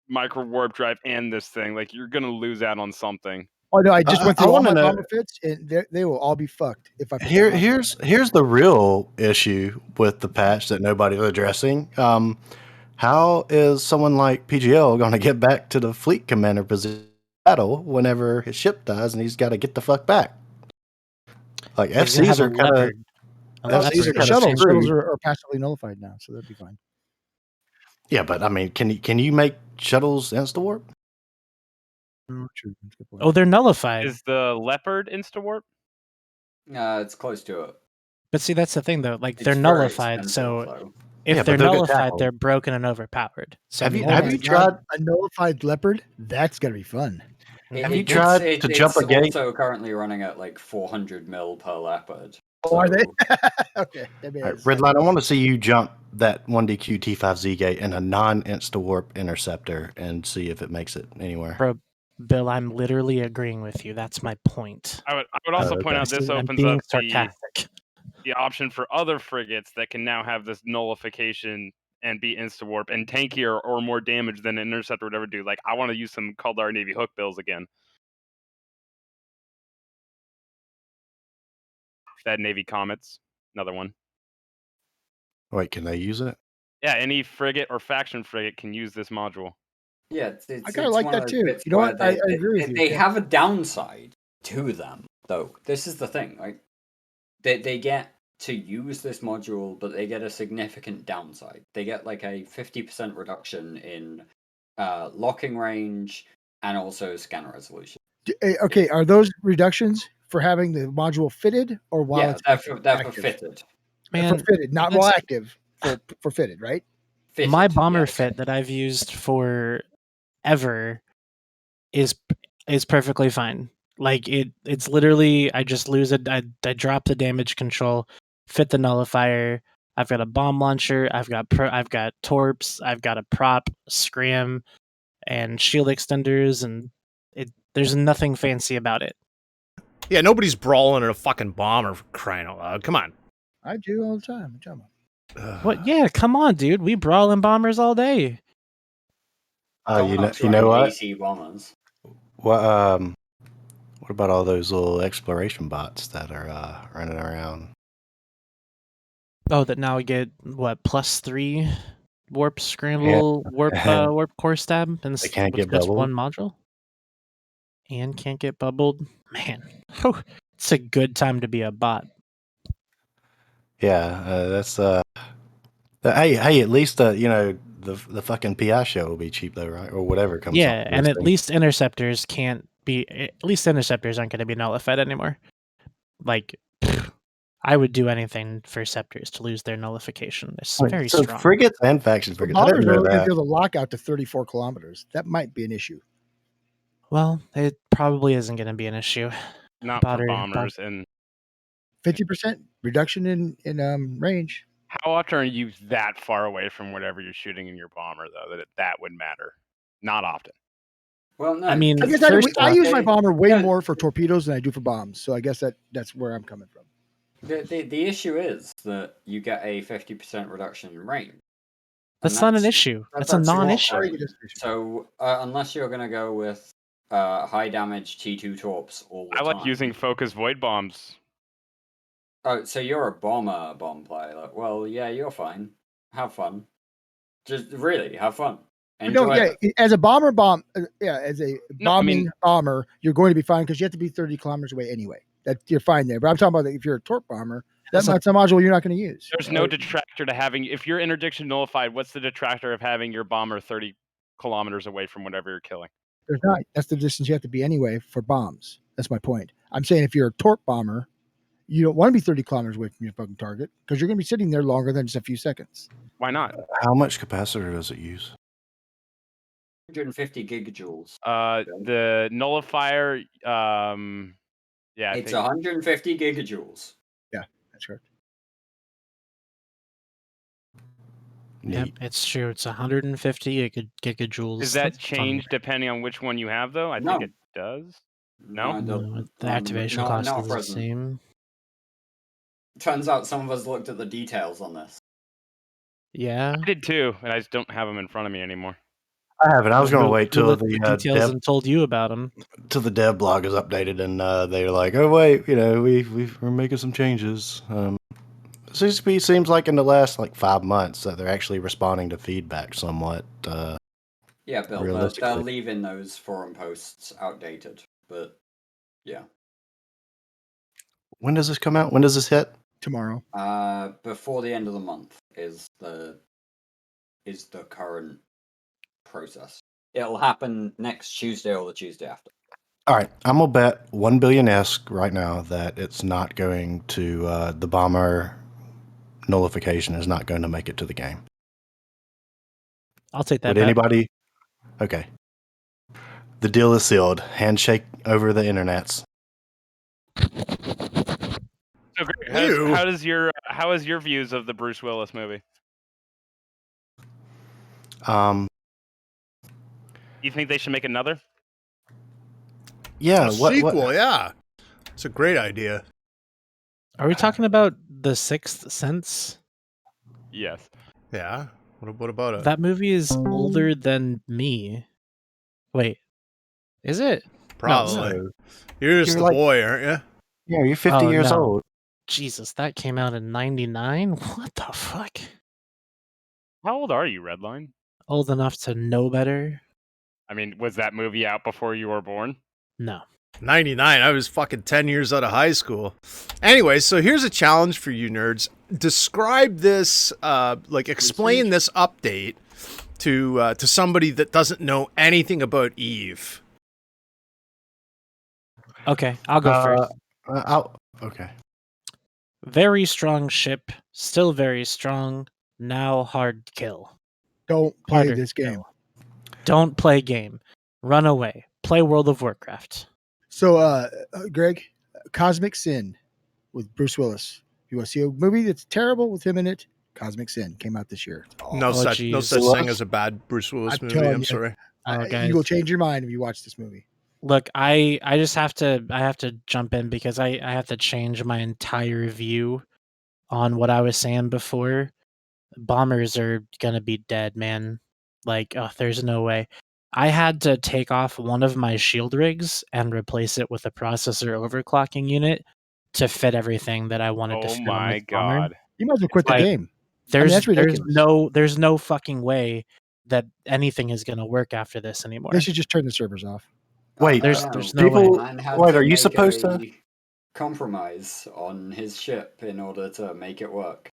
micro warp drive, and this thing. Like, you're going to lose out on something.
Oh no! I just went through all my bomber fits, and they will all be fucked if I.
Here's the real issue with the patch that nobody's addressing. How is someone like PGL going to get back to the fleet commander position battle whenever his ship dies and he's got to get the fuck back? Like FCs are kind of
shuttles are passively nullified now, so that'd be fine.
Yeah, but I mean, can you make shuttles insta warp?
Oh, they're nullified.
Is the Leopard insta warp?
It's close to it.
But see, that's the thing though. Like, they're nullified, so if they're nullified, they're broken and overpowered. So
have you tried
a nullified Leopard? That's gonna be fun.
Have you tried to jump a gate?
It's also currently running at like 400 mil per Leopard.
Oh, are they? Okay.
Right, Redline, I want to see you jump that 1DQ T5Z gate in a non-insta warp interceptor and see if it makes it anywhere.
Bro, Bill, I'm literally agreeing with you. That's my point.
I would also point out this opens up the option for other frigates that can now have this nullification and be insta warp and tankier or more damage than an interceptor would ever do. Like, I want to use some Kaldar Navy hook bills again. Fed Navy Comets, another one.
Wait, can they use it?
Yeah, any frigate or faction frigate can use this module.
Yeah,
I kind of like that too. You know what? I agree with you.
They have a downside to them, though. This is the thing, right? They get to use this module, but they get a significant downside. They get like a 50% reduction in locking range and also scanner resolution.
Okay, are those reductions for having the module fitted or while it's
they're for fitted?
Man, for fitted, not while active. For fitted, right?
Fitted,
my bomber fit that I've used forever is perfectly fine. Like, it's literally, I just lose it. I drop the damage control, fit the nullifier. I've got a bomb launcher. I've got torps. I've got a prop, scram, and shield extenders, and there's nothing fancy about it.
Yeah, nobody's brawling in a fucking bomber, for crying out loud. Come on.
I do all the time.
What? Yeah, come on, dude. We brawl in bombers all day.
You know what?
AC bombers.
What about all those little exploration bots that are running around?
Oh, that now we get what +3 warp scramble, warp core stab, and
they can't get
just
bubbled.
one module, and can't get bubbled. Man, it's a good time to be a bot.
Yeah, that's hey, at least the fucking PI show will be cheap though, right? Or whatever comes.
Yeah, and at least interceptors aren't going to be nullified anymore. Like, I would do anything for scepters to lose their nullification. It's very strong.
Frigates and faction frigates.
Bombers are going to be able to lock out to 34 kilometers. That might be an issue.
Well, it probably isn't going to be an issue.
Not for bombers and
50% reduction in range.
How often are you that far away from whatever you're shooting in your bomber, though, that would matter? Not often.
Well, no.
I mean,
I guess I use my bomber way more for torpedoes than I do for bombs. So I guess that's where I'm coming from.
The issue is that you get a 50% reduction in range.
That's not an issue. That's a non-issue.
So unless you're going to go with high damage T2 torps all the time.
I like using focus void bombs.
Oh, so you're a bomb player. Well, yeah, you're fine. Have fun. Just really have fun.
As a bomber as a bomber, you're going to be fine because you have to be 30 kilometers away anyway. That you're fine there. But I'm talking about if you're a torp bomber, that's a module you're not going to use.
There's no detractor to having. If your interdiction nullified, what's the detractor of having your bomber 30 kilometers away from whatever you're killing?
There's not. That's the distance you have to be anyway for bombs. That's my point. I'm saying if you're a torp bomber, you don't want to be 30 kilometers away from your fucking target because you're going to be sitting there longer than just a few seconds.
Why not?
How much capacitor does it use?
150 gigajoules.
The nullifier,
it's 150 gigajoules.
Yeah, that's correct.
Yep, it's true. It's 150 gigajoules.
Does that change depending on which one you have, though? I think it does. No?
The activation cost is the same.
Turns out some of us looked at the details on this.
Yeah.
I did too, and I just don't have them in front of me anymore.
I haven't. I was going to wait till the
details and told you about them.
Till the dev blog is updated, and they're like, "Oh wait, we're making some changes." It seems like in the last 5 months that they're actually responding to feedback somewhat.
Yeah, Bill, they're leaving those forum posts outdated, but yeah.
When does this come out? When does this hit?
Tomorrow.
Before the end of the month is the current process. It'll happen next Tuesday or the Tuesday after.
All right, I'm gonna bet 1 billion-esque right now that it's not going to the bomber nullification is not going to make it to the game.
I'll take that.
Would anybody? Okay. The deal is sealed. Handshake over the internets.
So how is your views of the Bruce Willis movie? You think they should make another?
Yeah,
sequel. Yeah, it's a great idea.
Are we talking about The Sixth Sense?
Yes.
Yeah. What about it?
That movie is older than me. Wait, is it?
Probably. No. You're just the boy, aren't you?
Yeah, you're 50 years old.
Jesus, that came out in 99? What the fuck?
How old are you, Redline?
Old enough to know better.
I mean, was that movie out before you were born?
No.
99. I was fucking 10 years out of high school. Anyway, so here's a challenge for you nerds. Describe this, explain this update to somebody that doesn't know anything about Eve.
Okay, I'll go first.
Okay.
Very strong ship, still very strong, now hard to kill.
Don't play this game.
Don't play game. Run away. Play World of Warcraft.
So, Greg, Cosmic Sin with Bruce Willis. If you want to see a movie that's terrible with him in it, Cosmic Sin came out this year.
No such thing as a bad Bruce Willis movie. I'm sorry.
You will change your mind if you watch this movie.
Look, I just have to jump in because I have to change my entire view on what I was saying before. bombers are gonna be dead, man. Like, oh, there's no way. I had to take off one of my shield rigs and replace it with a processor overclocking unit to fit everything that I wanted to fit on
my
this bomber.
god!
You might as well quit the game.
There's no fucking way that anything is gonna work after this anymore.
They should just turn the servers off.
Wait,
there's no way.
Wait, are you supposed to
compromise on his ship in order to make it work?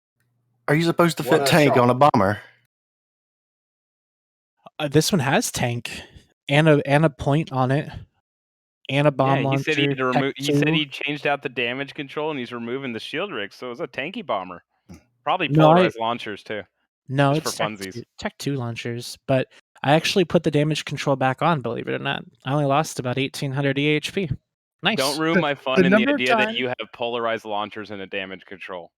Are you supposed to fit tank on a bomber?
This one has tank and a point on it, and a bomb launcher.
He said he changed out the damage control and he's removing the shield rig, so it was a tanky bomber. Probably polarized launchers too.
No,
it's for funsies.
Tech 2 launchers, but I actually put the damage control back on. Believe it or not, I only lost about 1,800 EHP. Nice.
Don't ruin my fun in the idea that you have polarized launchers and a damage control.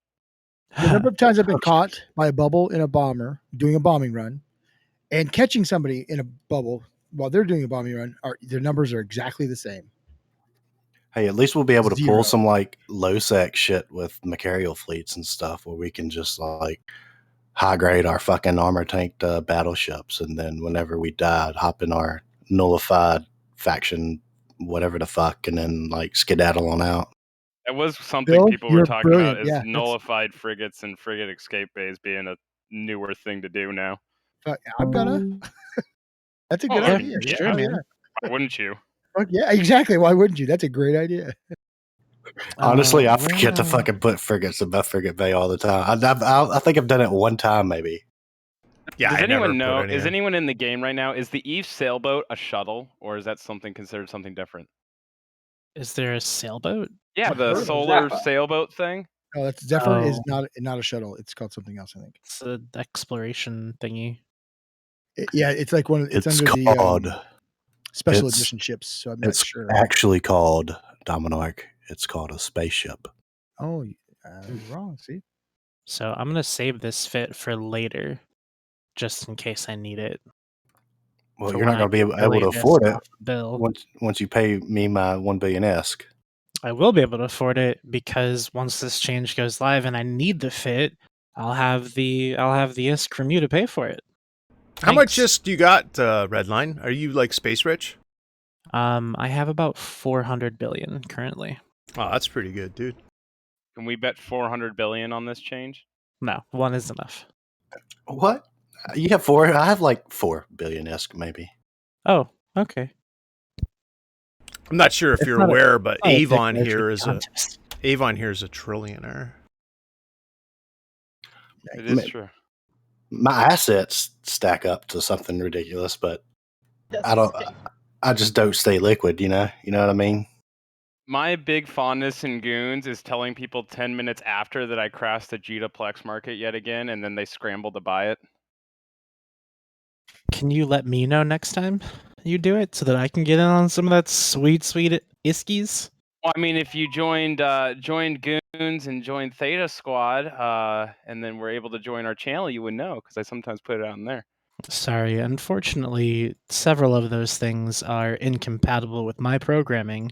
The number of times I've been caught by a bubble in a bomber doing a bombing run, and catching somebody in a bubble while they're doing a bombing run, their numbers are exactly the same.
Hey, at least we'll be able to pull some like low sec shit with Macarial fleets and stuff, where we can just like high grade our fucking armor tanked battleships, and then whenever we died, hop in our nullified faction, whatever the fuck, and then like skedaddle on out.
That was something people were talking about, is nullified frigates and frigate escape bays being a newer thing to do now.
I'm gonna. That's a good idea.
Sure, man.
Yeah.
Why wouldn't you?
Yeah, exactly. Why wouldn't you? That's a great idea.
Honestly, I forget to fucking put frigates above frigate bay all the time. I think I've done it one time, maybe.
Yeah. Does anyone know? Is anyone in the game right now? Is the Eve sailboat a shuttle, or is that considered something different?
Is there a sailboat?
Yeah, the solar sailboat thing.
No, that's Zephyr is not a shuttle. It's called something else, I think.
It's an exploration thingy.
It's like one. It's under
called,
the special edition ships. So I'm not sure.
It's actually called Dominarch. It's called a spaceship.
Oh, wrong. See.
So I'm gonna save this fit for later, just in case I need it.
Well, you're not gonna be able to afford it once you pay me my 1 billion ESC.
I will be able to afford it because once this change goes live and I need the fit, I'll have the ISK from you to pay for it.
How much ISK do you got, Redline? Are you like space rich?
I have about 400 billion currently.
Oh, that's pretty good, dude.
Can we bet 400 billion on this change?
No, 1 is enough.
What? You have 4? I have like 4 billion ESC maybe.
Oh, okay.
I'm not sure if you're aware, but Avon here is a trillionaire.
It is true.
My assets stack up to something ridiculous, but I just don't stay liquid, you know what I mean?
My big fondness in Goons is telling people 10 minutes after that I crashed the Jetaplex market yet again, and then they scramble to buy it.
Can you let me know next time you do it so that I can get in on some of that sweet iskies?
Well, I mean, if you joined Goons and joined Theta Squad, and then were able to join our channel, you would know, because I sometimes put it out in there.
Sorry, unfortunately, several of those things are incompatible with my programming.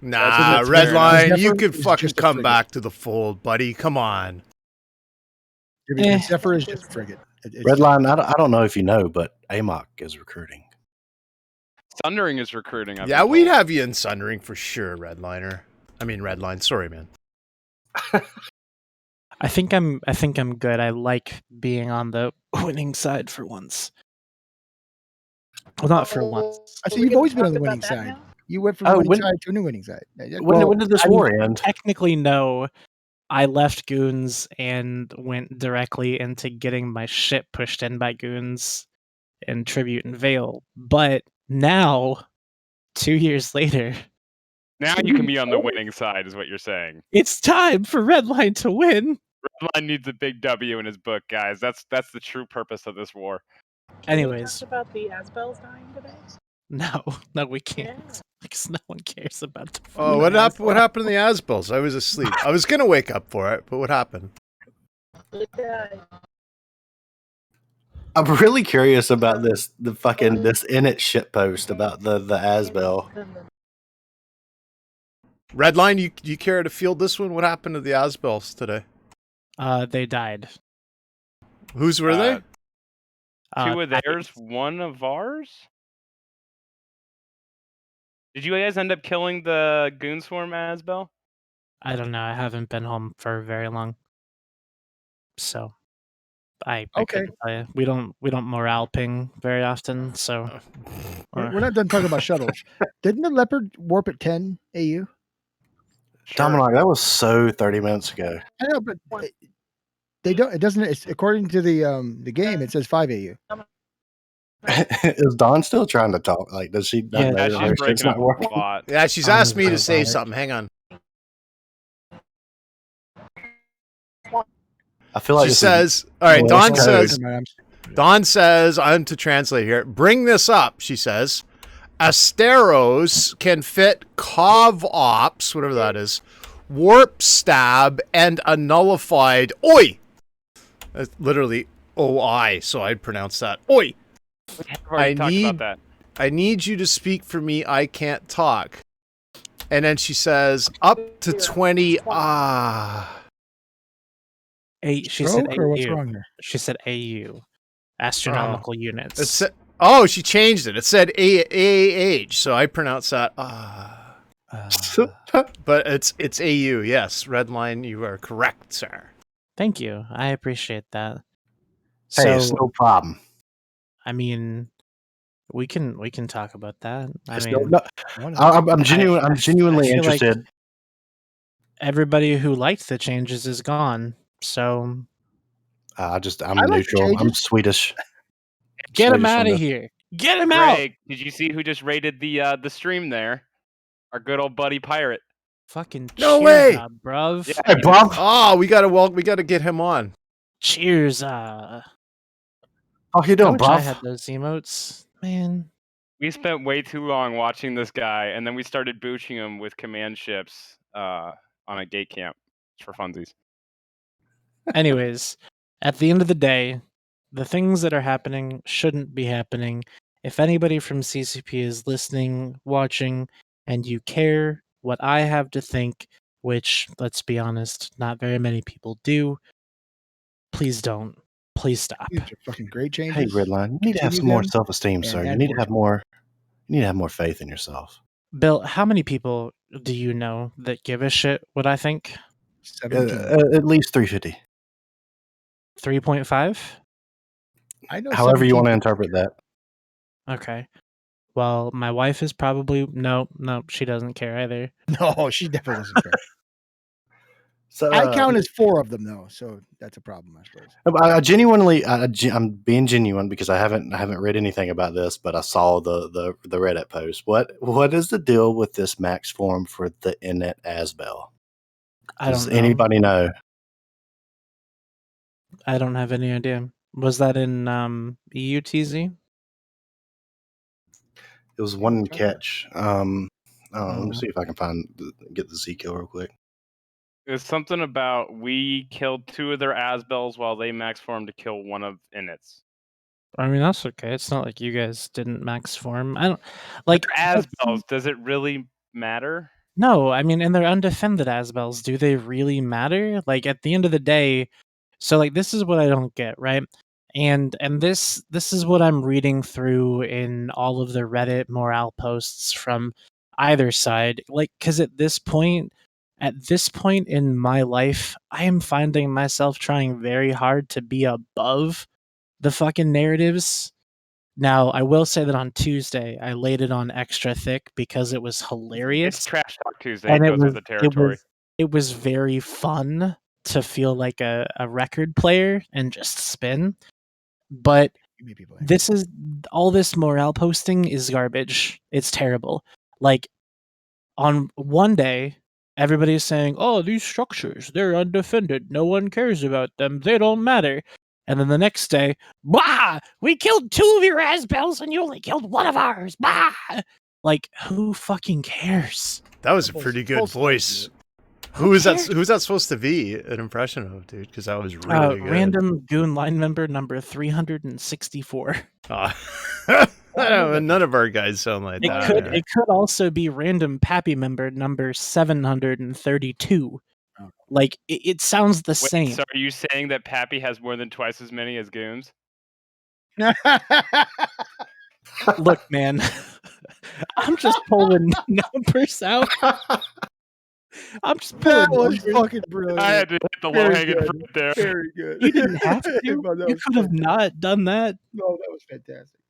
Nah, Redline, you could fucking come back to the fold, buddy. Come on.
Zephyr is just a frigate.
Redline, I don't know if you know, but AMOC is recruiting.
Sundering is recruiting.
Yeah, we'd have you in Sundering for sure, Redliner. I mean, Redline. Sorry, man.
I think I'm good. I like being on the winning side for once. Well, not for once.
I see you've always been on the winning side. Now? You went from winning side to a new winning side.
When did this war end?
Technically, no. I left Goons and went directly into getting my ship pushed in by Goons in Tribute and Vale. But now, 2 years later...
Now you can be on the winning side, is what you're saying.
It's time for Redline to win!
Redline needs a big W in his book, guys. That's the true purpose of this war.
Anyways.
Can we talk about the Asbels dying today?
No, we can't. Because no one cares about the...
Oh, what happened to the Asbels? I was asleep. I was going to wake up for it, but what happened?
I'm really curious about this Init shitpost about the Asbel.
Redline, you care to field this one? What happened to the Asbels today?
They died.
Whose were they?
2 of theirs, 1 of ours. Did you guys end up killing the goon swarm, Asbel?
I don't know. I haven't been home for very long, so I couldn't tell you. We don't morale ping very often, so
we're not done talking about shuttles. Didn't the Leopard warp at 10 AU?
Sure. Dominic, that was so 30 minutes ago.
I know, but they don't. It doesn't. It's according to the game. It says 5 AU.
Is Dawn still trying to talk? Like, does she?
Yeah, she's breaking up a lot.
Yeah, she's asked me to say something. Hang on.
I feel like
she says, all right, Dawn says, I'm to translate here. Bring this up, she says. Asteros can fit Cov Ops, whatever that is, Warp Stab, and a nullified Oi. That's literally OI, so I'd pronounce that. Oi. I need you to speak for me. I can't talk. And then she says, up to 20.
She said AU. What's wrong there? She said AU. Astronomical units.
She changed it. It said AAH, so I pronounce that. But it's AU. Yes, Redline, you are correct, sir.
Thank you. I appreciate that.
Hey, it's no problem.
I mean, we can talk about that.
I'm genuinely interested.
Like everybody who liked the changes is gone. So
I'm neutral. I'm Swedish.
Get him out of here. Get him out.
Did you see who just raided the stream there? Our good old buddy Pirate.
Fucking
no way,
bruv.
Yeah, hey, bruv. Oh, we gotta get him on.
Cheers.
How you doing, bruv?
I had those emotes, man.
We spent way too long watching this guy, and then we started booching him with command ships on a gate camp for funsies.
Anyways, at the end of the day, the things that are happening shouldn't be happening. If anybody from CCP is listening, watching, and you care what I have to think, which, let's be honest, not very many people do, please don't. Please stop.
These are fucking great changes.
Hey, Redline, you need to have some more self-esteem, sir. You need to have more. You need to have more faith in yourself.
Bill, how many people do you know that give a shit what I think?
At least 350.
3.5?
I know.
However you want to interpret that.
Okay. Well, my wife is probably no, she doesn't care either.
No, she definitely doesn't care. So I count as 4 of them though, so that's a problem, I suppose.
I genuinely, I'm being genuine because I haven't read anything about this, but I saw the Reddit post. What is the deal with this max form for the Innet Asbel? Does anybody know?
I don't have any idea. Was that in EUTZ?
It was one catch. Let me see if I can get the Z kill real quick.
It was something about we killed 2 of their Asbels while they max formed to kill 1 of Innets.
I mean, that's okay. It's not like you guys didn't max form. I don't like
Asbels. Does it really matter?
No, I mean, and they're undefended Asbels. Do they really matter? Like at the end of the day, so like this is what I don't get, right? And this is what I'm reading through in all of the Reddit morale posts from either side. Like, because at this point in my life, I am finding myself trying very hard to be above the fucking narratives. Now, I will say that on Tuesday, I laid it on extra thick because it was hilarious.
It's Trash Talk Tuesday. And it goes with the territory.
It was very fun to feel like a record player and just spin. But this is all this morale posting is garbage. It's terrible. Like on one day, everybody's saying, "Oh, these structures, they're undefended. No one cares about them. They don't matter." And then the next day, "Bah! We killed 2 of your Asbels and you only killed 1 of ours. Bah!" Like, who fucking cares?
That was a pretty good voice. Who's that supposed to be an impression of, dude? Because that was really good.
Random goon line member number 364.
None of our guys sound like that.
It could also be random Pappy member number 732. Like it sounds the same.
So are you saying that Pappy has more than twice as many as Gooms?
Look, man, I'm just pulling numbers out. I'm just pulling.
That was fucking brilliant.
I had to hit the low-hanging fruit there.
Very good.
You didn't have to. You could have not done that.
No, that was fantastic.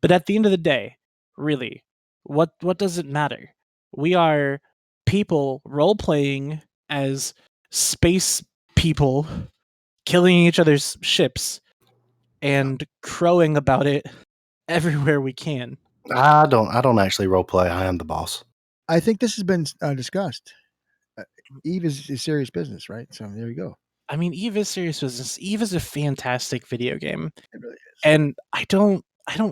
But at the end of the day, really, what does it matter? We are people role-playing as space people, killing each other's ships, and crowing about it everywhere we can.
I don't actually role play. I am the boss.
I think this has been discussed. Eve is serious business, right? So there you go.
I mean, Eve is serious business. Eve is a fantastic video game.
It really is.
And I don't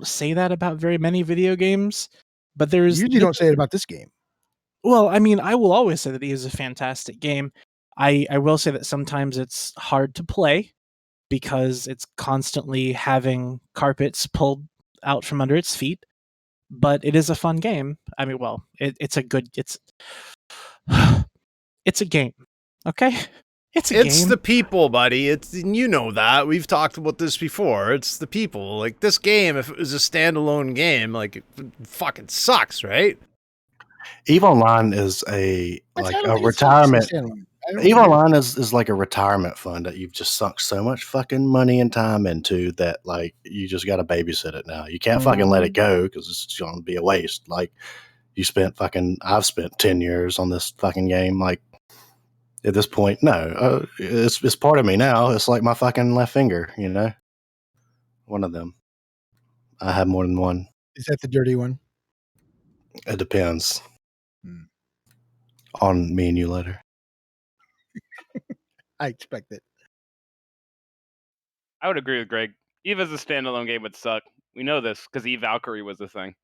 say that about very many video games, but there's
you usually don't say it about this game.
Well, I mean, I will always say that Eve is a fantastic game. I will say that sometimes it's hard to play because it's constantly having carpets pulled out from under its feet, but it is a fun game. I mean, well, it's a game. Okay? It's
the people, buddy. You know that. We've talked about this before. It's the people. Like, this game, if it was a standalone game, like, it fucking sucks, right?
EVE Online is a retirement. EVE Online is like a retirement fund that you've just sunk so much fucking money and time into that, like, you just got to babysit it now. You can't fucking let it go because it's going to be a waste. Like, I've spent 10 years on this fucking game. Like, at this point, no, it's part of me now. It's like my fucking left finger, you know? One of them. I have more than one.
Is that the dirty one?
It depends on me and you later.
I expect it.
I would agree with Greg. Eve as a standalone game would suck. We know this because Eve Valkyrie was the thing.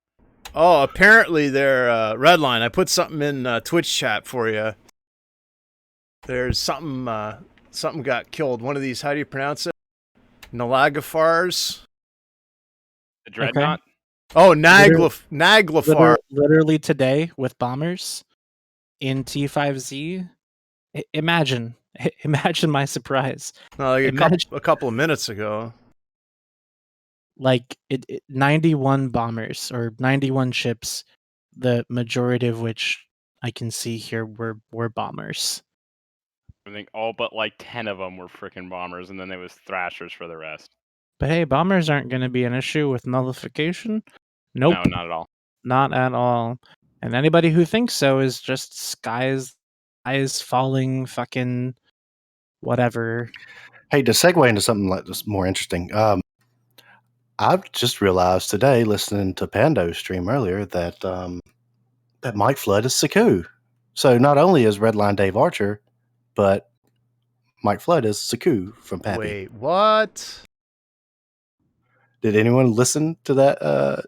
Oh, apparently they're Redline. I put something in Twitch chat for you. There's something got killed. One of these, how do you pronounce it? Nalagafars?
The Dreadnought?
Okay. Oh, Naglafar.
Literally today with bombers in T5Z. Imagine my surprise.
No, like a couple of minutes ago.
Like 91 bombers or 91 ships, the majority of which I can see here were bombers.
I think all but like 10 of them were freaking bombers, and then there was thrashers for the rest.
But hey, bombers aren't going to be an issue with nullification. Nope.
No, not at all.
Not at all. And anybody who thinks so is just skies falling fucking whatever.
Hey, to segue into something like this more interesting, I've just realized today, listening to Pando's stream earlier, that that Mike Flood is Saku. So not only is Redline Dave Archer, but Mike Flood is Saku from Pappy.
Wait, what?
Did anyone listen to that?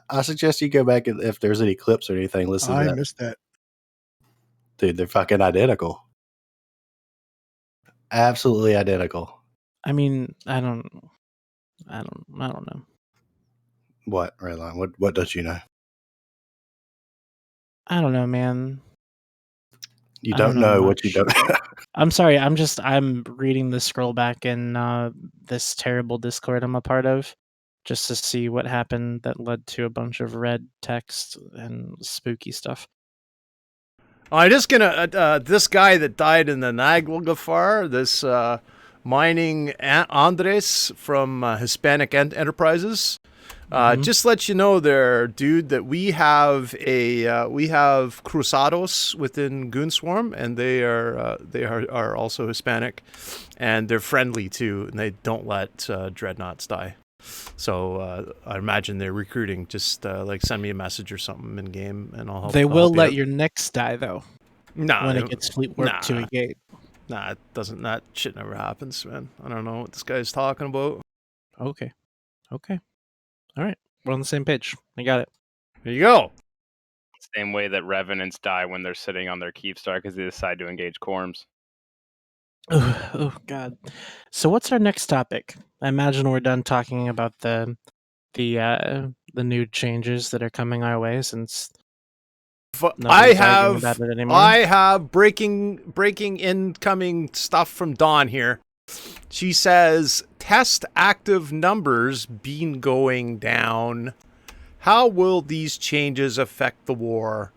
I suggest you go back and if there's any clips or anything, listen to that.
I missed that.
Dude, they're fucking identical. Absolutely identical.
I mean, I don't know.
What, Redline? What don't you know?
I don't know, man.
You don't know what you don't know.
I'm sorry. I'm reading the scroll back in this terrible Discord I'm a part of, just to see what happened that led to a bunch of red text and spooky stuff.
I'm just gonna this guy that died in the Naglafar, this mining Andres from Hispanic Enterprises. Just let you know there, dude, that we have Cruzados within Goonswarm, and they are also Hispanic, and they're friendly too, and they don't let dreadnoughts die. So I imagine they're recruiting. Just like send me a message or something in game, and I'll help.
They will let your Nyx die though.
Nah,
when it gets fleet work to a gate.
Nah, it doesn't. That shit never happens, man. I don't know what this guy's talking about.
Okay. All right, we're on the same page. I got it.
There you go.
Same way that Revenants die when they're sitting on their Keepstar because they decide to engage Corms.
Oh God. So what's our next topic? I imagine we're done talking about the new changes that are coming our way since
I have breaking incoming stuff from Dawn here. She says test active numbers been going down. How will these changes affect the war?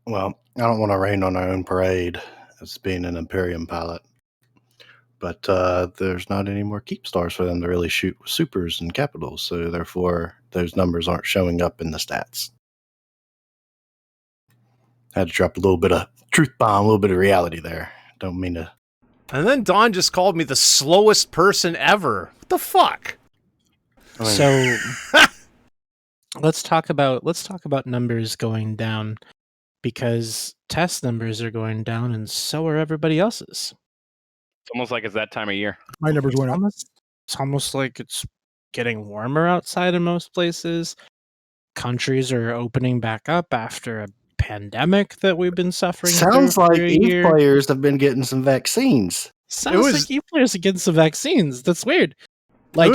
Well, I don't want to rain on our own parade as being an Imperium pilot. But there's not any more keep stars for them to really shoot with supers and capitals, so therefore those numbers aren't showing up in the stats. Had to drop a little bit of truth bomb, a little bit of reality there. Don't mean to.
And then Don just called me the slowest person ever. What the fuck?
So let's talk about numbers going down, because test numbers are going down and so are everybody else's.
It's almost like it's that time of year.
My numbers went up.
It's almost like it's getting warmer outside in most places. Countries are opening back up after a pandemic that we've been suffering.
Sounds like EVE players have been getting some vaccines.
Sounds like EVE players are getting some vaccines. That's weird. Like,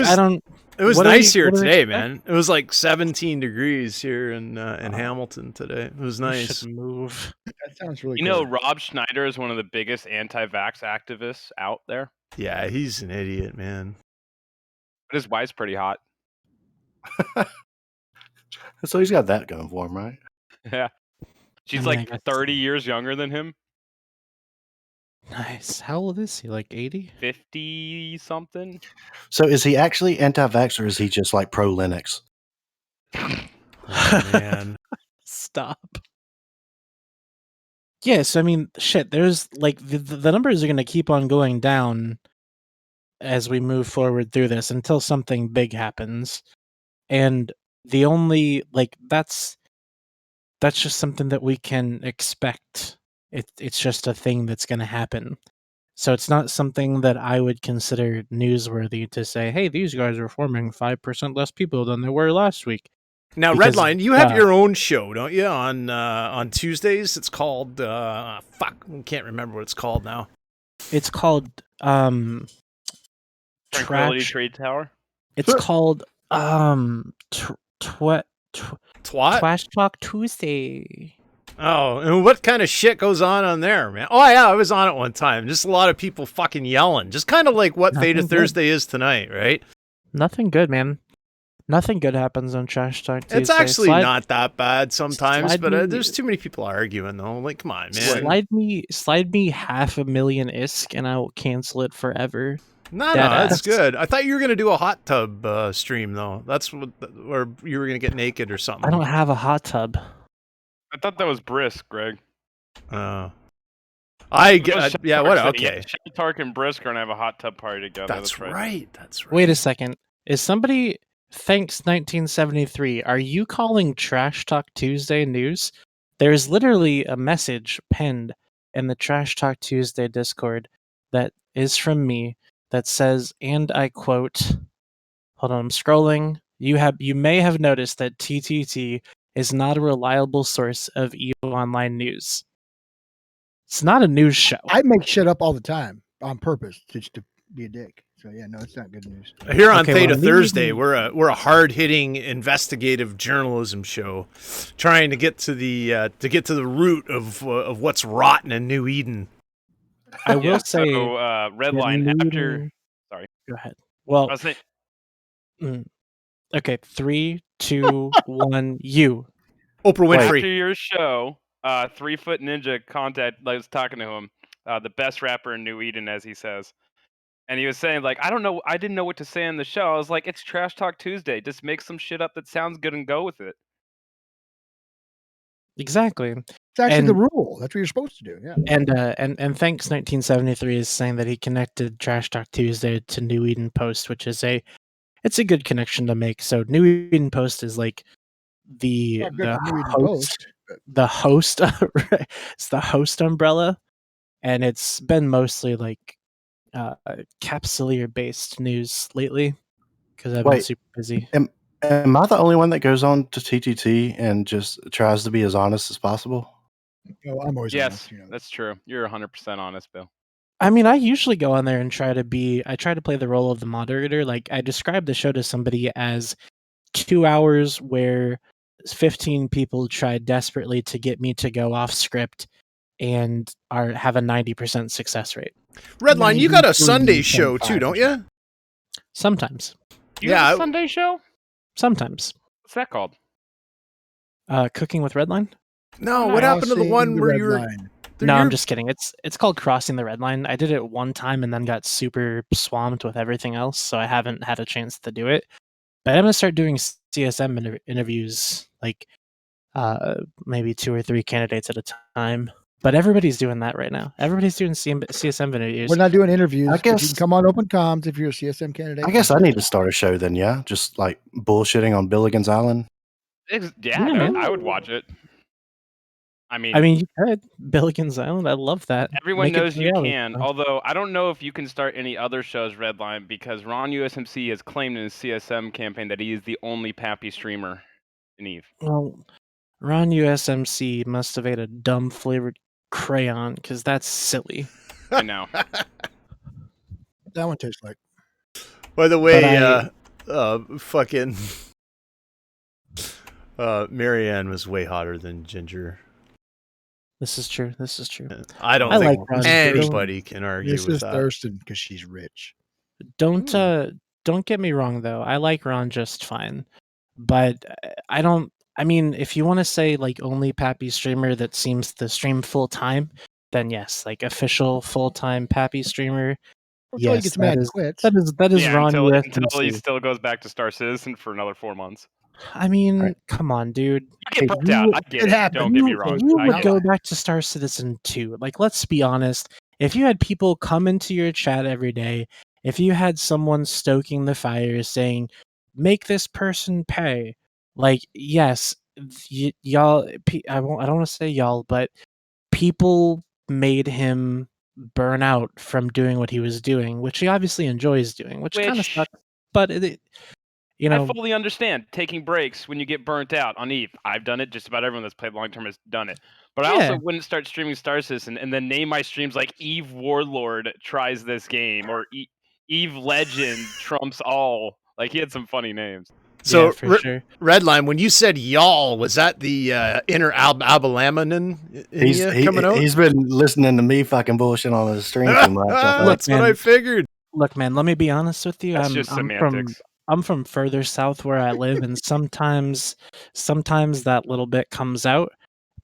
it was nice here today, man. It was like 17 degrees here in Hamilton today. It was nice.
Should move.
That sounds really
cool. You know, Rob Schneider is one of the biggest anti-vax activists out there.
Yeah, he's an idiot, man.
But his wife's pretty hot.
So he's got that going for him, right?
Yeah. She's like 30 years younger than him.
Nice. How old is he? Like 80?
50 something.
So is he actually anti-vax or is he just like pro Linux?
Oh, man.
Stop. Yes, I mean, shit, there's like the numbers are going to keep on going down as we move forward through this until something big happens. And the only, like, that's just something that we can expect. It's just a thing that's going to happen. So it's not something that I would consider newsworthy to say, hey, these guys are forming 5% less people than they were last week.
Now, because, Redline, you have your own show, don't you? On Tuesdays, it's called I can't remember what it's called now.
It's called
Tranquility Trade Tower.
It's called Trash Talk Tuesday.
Oh, and what kind of shit goes on there, man? Oh, yeah, I was on it one time. Just a lot of people fucking yelling. Just kind of like what Theta Thursday is tonight, right?
Nothing good, man. Nothing good happens on Trash Talk Tuesday.
It's actually not that bad sometimes, but there's too many people arguing, though. Like, come on, man.
Slide me 500,000 ISK, and I will cancel it forever.
No, that's good. I thought you were going to do a hot tub stream, though. That's what, or you were going to get naked or something.
I don't have a hot tub.
I thought that was Brisk, Greg.
Yeah,
what?
Okay.
Tark and Brisk are going to have a hot tub party together.
That's right. That's right.
Wait a second. Is somebody... Thanks 1973. Are you calling Trash Talk Tuesday news? There's literally a message pinned in the Trash Talk Tuesday Discord that is from me that says, and I quote, hold on, I'm scrolling. You may have noticed that TTT is not a reliable source of EVE Online news. It's not a news show.
I make shit up all the time on purpose just to be a dick. So yeah, no, it's not good news.
Here on Theta Thursday, we're a hard-hitting investigative journalism show, trying to get to the root of what's rotten in New Eden.
I will say,
Redline after. Sorry,
go ahead. Well, okay, 3, 2, 1, you.
Oprah Winfrey.
After your show, 3 Foot Ninja was talking to him, the best rapper in New Eden, as he says. And he was saying, like, I didn't know what to say on the show. I was like, it's Trash Talk Tuesday. Just make some shit up that sounds good and go with it.
Exactly.
It's actually the rule. That's what you're supposed to do. Yeah.
And thanks 1973 is saying that he connected Trash Talk Tuesday to New Eden Post, which is it's a good connection to make. So New Eden Post is like the host it's the host umbrella, and it's been mostly like Capsuleer based news lately because I've been super busy.
Am I the only one that goes on to TTT and just tries to be as honest as possible?
I'm always honest.
That's true. You're 100% honest, Bill.
I mean, I usually go on there and try to play the role of the moderator. Like, I describe the show to somebody as 2 hours where 15 people tried desperately to get me to go off script and have a 90% success rate.
Redline, you got a Sunday show too, don't you?
Sometimes.
You have a Sunday show?
Sometimes.
What's that called?
Cooking with Redline?
No, what happened to the one where you were...
No, I'm just kidding. It's called Crossing the Red Line. I did it one time and then got super swamped with everything else, so I haven't had a chance to do it. But I'm going to start doing CSM interviews, like maybe 2 or 3 candidates at a time. But everybody's doing that right now. Everybody's doing CSM interviews.
We're not doing interviews. I guess you can come on Open Comms if you're a CSM candidate.
I guess I need to start a show then, yeah? Just like bullshitting on Billigan's Island.
Yeah, I would watch it. I mean,
you could. Billigan's Island, I love that.
Everyone knows you can, although I don't know if you can start any other shows, Redline, because Ron USMC has claimed in his CSM campaign that he is the only Pappy streamer in EVE.
Well, Ron USMC must have ate a dumb flavored crayon, because that's silly.
I know.
That one tastes like.
By the way, fucking Marianne was way hotter than Ginger.
This is true.
I don't think anybody can argue with that.
This is Thurston because she's rich.
Don't get me wrong though. I like Ron just fine, but I don't. I mean, if you want to say like only Pappy streamer that seems to stream full time, then yes, like official full time Pappy streamer. Yes, that is Ron
until he still goes back to Star Citizen for another 4 months.
I mean, come on, dude.
You get burnt out. I get it. Don't get me wrong.
You would go back to Star Citizen 2. Like, let's be honest. If you had people come into your chat every day, if you had someone stoking the fire saying, make this person pay, like, yes, y'all, I don't want to say y'all, but people made him burn out from doing what he was doing, which he obviously enjoys doing, which kind of sucks. But I
fully understand taking breaks when you get burnt out on EVE. I've done it. Just about everyone that's played long term has done it. But I also wouldn't start streaming Star Citizen and then name my streams like EVE Warlord tries this game or EVE Legend trumps all. Like, he had some funny names.
So, sure. Redline, when you said y'all, was that the inner Abalamanin coming out?
He's been listening to me fucking bullshit on the stream too much.
That's what I figured.
Look, man, let me be honest with you.
That's just semantics.
I'm from further south where I live, and sometimes that little bit comes out.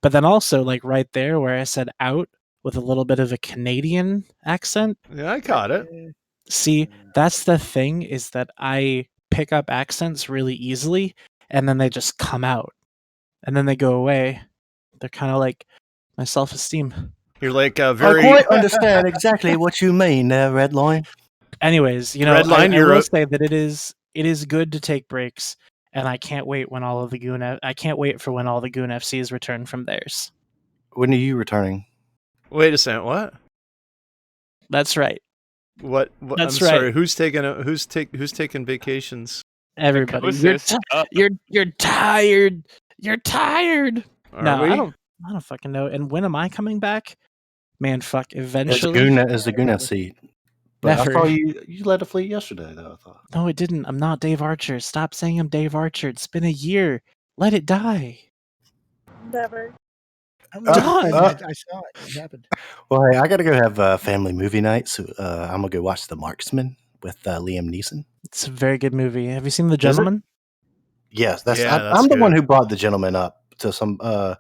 But then also, like right there where I said out with a little bit of a Canadian accent.
Yeah, I caught it.
See, that's the thing, is that I pick up accents really easily, and then they just come out. And then they go away. They're kind of like my self-esteem.
You're like
I quite understand exactly what you mean there, Redline.
Anyways, Redline, I will say that it is good to take breaks, and I can't wait when all the Goon FCs return from theirs.
When are you returning?
Wait a second, what?
That's right.
What?
That's
I'm
right.
Sorry, who's taking vacations?
Everybody. You're tired. You're tired. I don't fucking know. And when am I coming back? Man, fuck. Eventually.
It's the Goon FC. But never. I thought you led a fleet yesterday, though. I thought.
No, it didn't. I'm not Dave Archer. Stop saying I'm Dave Archer. It's been a year. Let it die.
Never.
I'm done. I saw it. It happened.
Well, hey, I got to go have family movie night, so I'm going to go watch The Marksman with Liam Neeson.
It's a very good movie. Have you seen The Gentleman?
Yes. I'm the one who brought The Gentleman up to some... I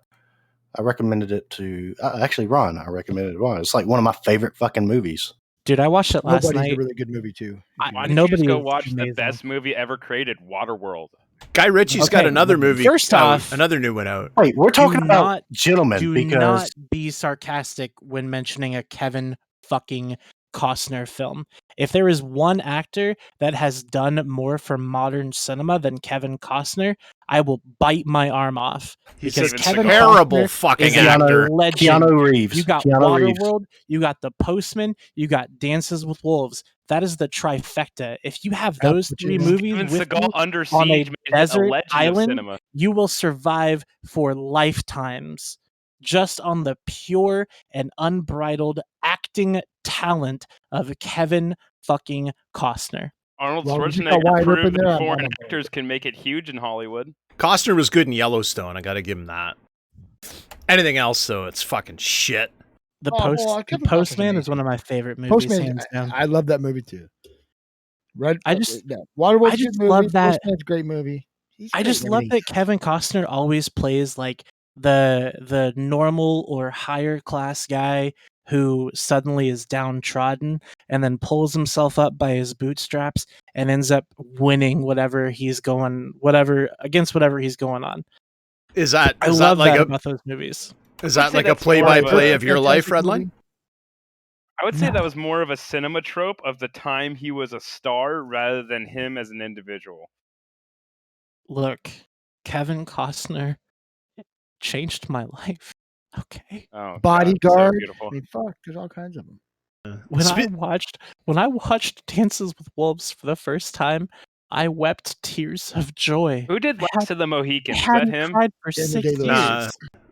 recommended it to... actually, Ron. I recommended it to Ron. It's like one of my favorite fucking movies.
Dude, I watched it last night.
Nobody's a really good movie, too.
Why don't you just go watch the best movie ever created, Waterworld?
Guy Ritchie's got another movie.
First off,
another new one out.
Wait, we're talking about Gentlemen.
Do not be sarcastic when mentioning a Kevin fucking Costner film. If there is one actor that has done more for modern cinema than Kevin Costner, I will bite my arm off.
Because Kevin terrible fucking actor.
Keanu Reeves.
You got Waterworld, you got The Postman, you got Dances with Wolves. That is the trifecta. If you have those three movies with you on a desert island, you will survive for lifetimes. Just on the pure and unbridled acting talent of Kevin fucking Costner.
Arnold Schwarzenegger proved that foreign actors can make it huge in Hollywood.
Costner was good in Yellowstone. I got to give him that. Anything else, though, it's fucking shit.
The Postman is one of my favorite movies.
Postman, I love that movie too.
I just
Waterworld's a good movie. Love that. Postman's a great movie.
I just love that Kevin Costner always plays like the normal or higher class guy who suddenly is downtrodden and then pulls himself up by his bootstraps and ends up winning whatever he's going on.
Is that
I love that about those movies.
Is that like a play-by-play of your life, Redline?
I would say that was more of a cinema trope of the time he was a star rather than him as an individual.
Look, Kevin Costner changed my life. Okay.
Oh,
Bodyguard. I mean, fuck, there's all kinds of them.
When I watched Dances with Wolves for the first time, I wept tears of joy.
Who did Last of the Mohicans? Is that him?
Cried for 6 years.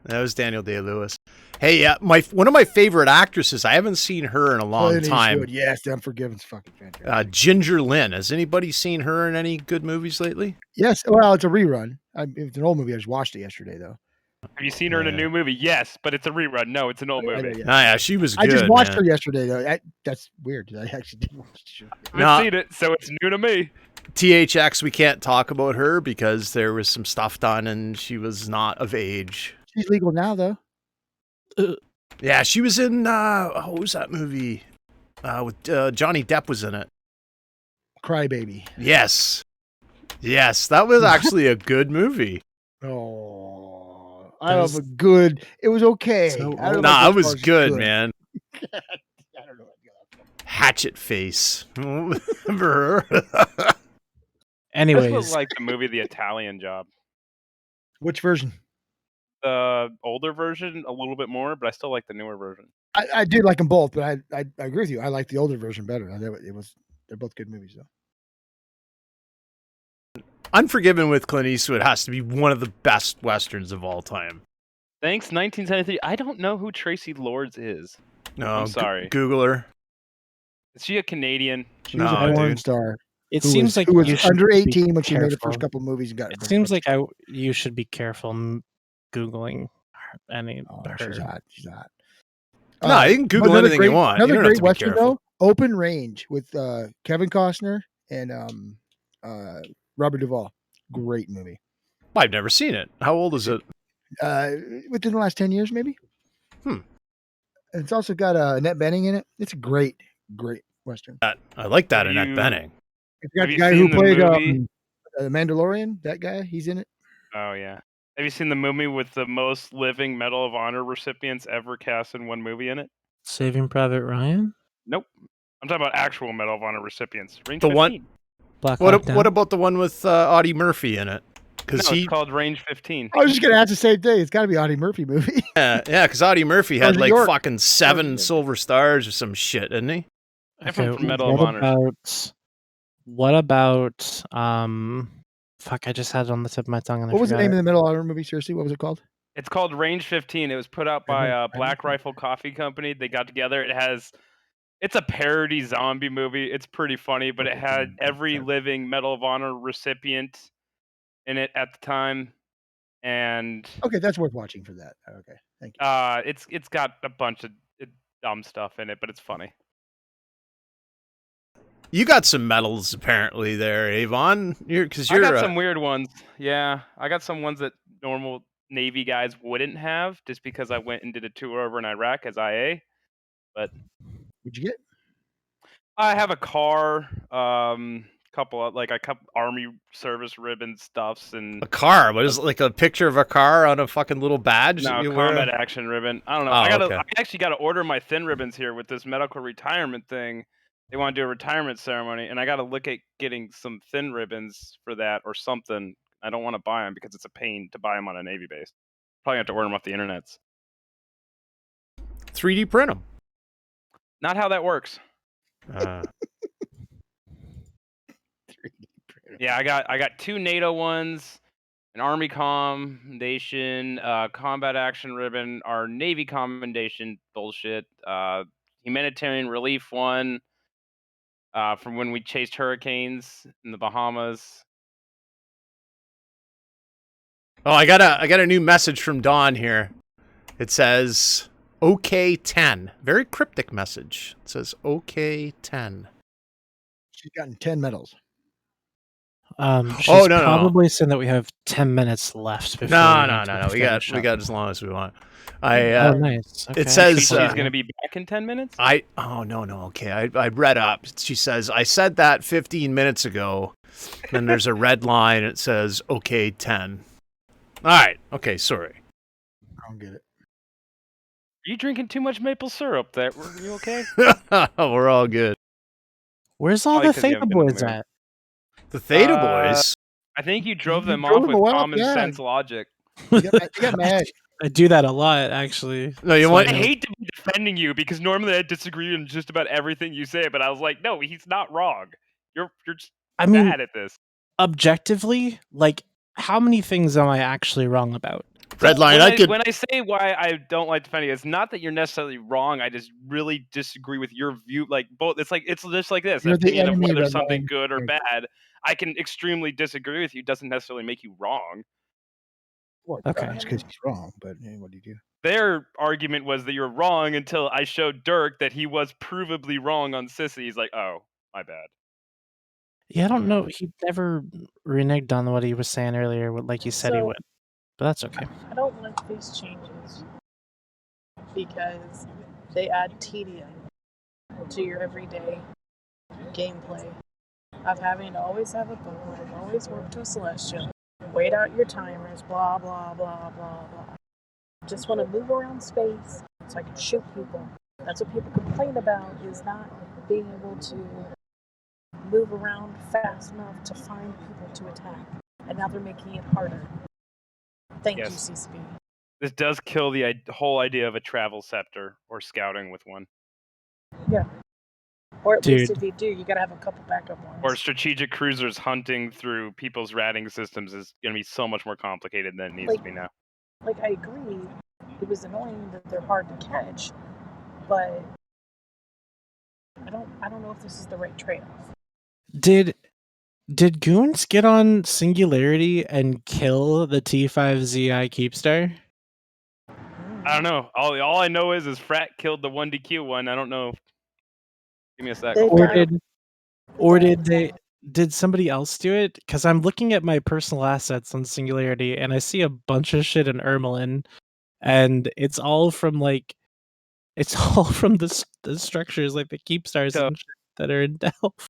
That was Daniel Day-Lewis. Hey, one of my favorite actresses. I haven't seen her in a long time.
Yes, Unforgiven's fucking fantastic.
Ginger Lynn. Has anybody seen her in any good movies lately?
Yes. Well, it's a rerun. It's an old movie. I just watched it yesterday, though.
Have you seen her in a new movie? Yes, but it's a rerun. No, it's an old movie.
Yeah, she was good.
I just watched her yesterday, though. That's weird. I actually did watch it.
I haven't seen it, so it's new to me.
THX, we can't talk about her because there was some stuff done and she was not of age.
She's legal now, though.
Yeah, she was in, what was that movie? With Johnny Depp was in it.
Crybaby.
Yes, that was actually a good movie.
Oh, I have a good. It was okay.
It was good, man. I don't know. Hatchet Face. Remember her?
Anyways,
this was like the movie The Italian Job.
Which version?
The older version, a little bit more, but I still like the newer version.
I did like them both, but I agree with you. I like the older version better. They're both good movies, though.
Unforgiven with Clint Eastwood has to be one of the best westerns of all time.
Thanks, 1973. I don't know who Tracy Lords is.
No,
I'm sorry.
Google her.
Is she a Canadian?
She was a porn star.
It seems like
who was under 18 when she made the first couple movies and got.
It seems like you should be careful Googling any.
She's hot. She's hot.
No, you can Google anything you want.
Another great western though, Open Range with Kevin Costner and Robert Duvall. Great movie.
I've never seen it. How old is it?
Within the last 10 years, maybe.
And
it's also got Annette Bening in it. It's a great western.
I like that Annette Bening.
It's got the guy who played the Mandalorian. That guy, he's in it.
Oh yeah. Have you seen the movie with the most living Medal of Honor recipients ever cast in one movie in it?
Saving Private Ryan?
Nope. I'm talking about actual Medal of Honor recipients. Range
the
15.
One. What about the one with Audie Murphy in it?
It's called Range 15.
I was just gonna ask the same thing. It's got to be Audie Murphy movie.
Yeah, because Audie Murphy had like fucking 7 silver stars or some shit, didn't he?
Different from Medal of Honor.
What about fuck, I just had it on the tip of my tongue. And
what was the name of the Medal of Honor movie? Seriously, what was it called?
It's called Range 15. It was put out by Black Rifle Coffee Company. They got together. It's a parody zombie movie. It's pretty funny, but it had every living Medal of Honor recipient in it at the time. And
okay, that's worth watching for that. Okay, thank you.
It's got a bunch of dumb stuff in it, but it's funny.
You got some medals apparently there, Avon. I
got some weird ones. Yeah, I got some ones that normal Navy guys wouldn't have, just because I went and did a tour over in Iraq as IA. But
what'd you get?
I have a car, couple Army service ribbon stuffs, and
a car. What is it, like a picture of a car on a fucking little badge?
No, combat action ribbon. I don't know. I actually got to order my thin ribbons here with this medical retirement thing. They want to do a retirement ceremony, and I got to look at getting some thin ribbons for that or something. I don't want to buy them because it's a pain to buy them on a Navy base. Probably have to order them off the internets.
3D print them.
Not how that works.
3D
Yeah, I got 2 NATO ones, an Army Commendation, combat action ribbon, our Navy Commendation bullshit, humanitarian relief one from when we chased hurricanes in the Bahamas.
Oh, I got a new message from Dawn here. It says OK 10. Very cryptic message. It says OK 10.
She's gotten 10 medals.
She's probably saying that we have 10 minutes left.
No. We got as long as we want.
Nice. Okay.
It says
she's going to be back in 10 minutes.
No. Okay, I read up. She says I said that 15 minutes ago. Then there's a red line. It says OK 10. All right. Okay. Sorry.
I don't get it.
Are you drinking too much maple syrup? Are you okay?
We're all good.
Where's all the Theta boys at?
The Theta boys?
I think you drove them off with common sense logic.
You got mad.
I do that a lot, actually.
No,
I hate to be defending you because normally I disagree on just about everything you say, but I was like, no, he's not wrong. You're just bad at this.
Objectively, like, how many things am I actually wrong about?
Redline,
when I say why I don't like defending, it's not that you're necessarily wrong. I just really disagree with your view. Like both, it's just like this.
You're
opinion
the enemy,
of whether something good or bad. I can extremely disagree with you. Doesn't necessarily make you wrong.
Well, okay, it's because he's wrong. But what do you do?
Their argument was that you're wrong until I showed Dirk that he was provably wrong on Sissy. He's like, oh, my bad.
Yeah, I don't know. He never reneged on what he was saying earlier, like he said he would. But that's okay.
I don't like these changes because they add tedium to your everyday gameplay of having to always have a board, always work to a celestial, wait out your timers, blah, blah, blah, blah, blah. Just want to move around space so I can shoot people. That's what people complain about, is not being able to move around fast enough to find people to attack. And now they're making it harder. Thank you, CCP.
This does kill the whole idea of a travel scepter or scouting with one.
Yeah. Or at least if you do, you gotta have a couple backup ones.
Or strategic cruisers hunting through people's ratting systems is going to be so much more complicated than it needs to be now.
Like, I agree, it was annoying that they're hard to catch, but I don't know if this is the right trade-off.
Did Goons get on Singularity and kill the T5ZI Keepstar?
I don't know. All I know is Frat killed the 1DQ one. I don't know. Give me a sec.
Did somebody else do it? Because I'm looking at my personal assets on Singularity and I see a bunch of shit in Ermelin, and it's all from the structures like the Keepstars and shit that are in Delph.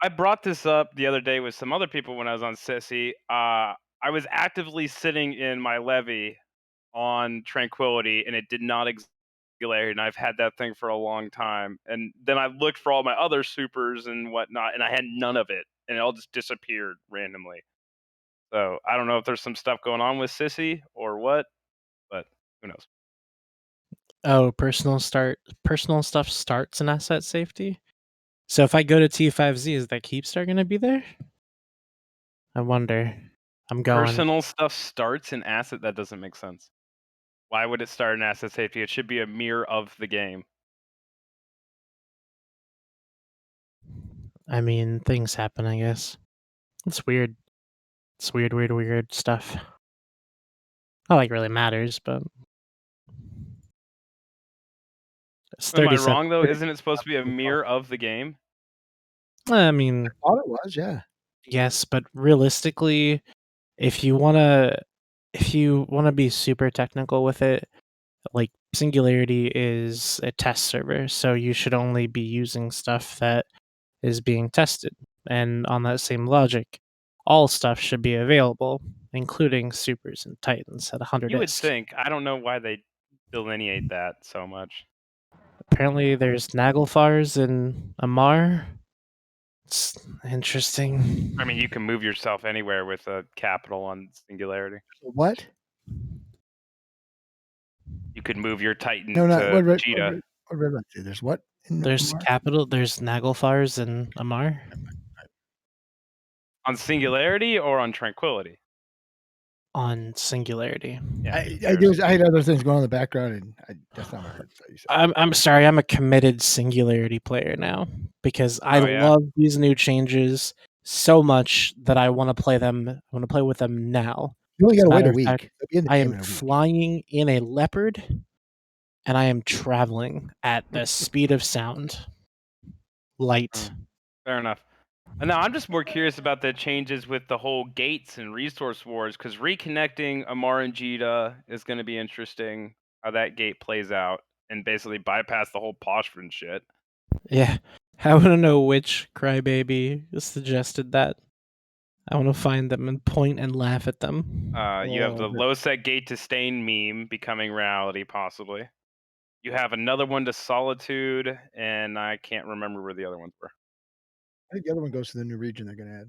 I brought this up the other day with some other people when I was on Sissy. I was actively sitting in my levy on Tranquility, and it did not exist. And I've had that thing for a long time. And then I looked for all my other supers and whatnot, and I had none of it, and it all just disappeared randomly. So I don't know if there's some stuff going on with Sissy or what, but who knows?
Oh, personal stuff starts in asset safety. So if I go to T5Z, is that Keepstar going to be there? I wonder. I'm going.
Personal stuff starts in asset? That doesn't make sense. Why would it start in asset safety? It should be a mirror of the game.
I mean, things happen, I guess. It's weird. It's weird stuff. Not like it really matters, but...
Am I wrong, though? Isn't it supposed to be a mirror of the game?
I mean...
I thought it was, yeah.
Yes, but realistically, if you wanna be super technical with it, like, Singularity is a test server, so you should only be using stuff that is being tested. And on that same logic, all stuff should be available, including supers and titans at 100
You would think. I don't know why they delineate that so much.
Apparently there's Naglfars in Amar. It's interesting.
I mean, you can move yourself anywhere with a capital on Singularity.
What?
You could move your Titan
to
Cheetah.
There's what?
There's
Amar?
capital. There's Naglfars in Amar.
On Singularity or on Tranquility?
on Singularity.
Yeah,
I had other things going on in the background, and that's not what I heard.
I'm sorry. I'm a committed Singularity player now because I love these new changes so much that I want to play them. I want to play with them now.
You only got to wait a week.
I am flying in a Leopard, and I am traveling at the speed of sound. Light.
Fair enough. And now I'm just more curious about the changes with the whole gates and resource wars, because reconnecting Amar and Jita is going to be interesting, how that gate plays out, and basically bypass the whole Poshvin shit.
Yeah. I want to know which crybaby suggested that. I want to find them and point and laugh at them.
You have the low set gate to Stain meme becoming reality, possibly. You have another one to Solitude, and I can't remember where the other ones were.
I think the other one goes to the new region they're going to add.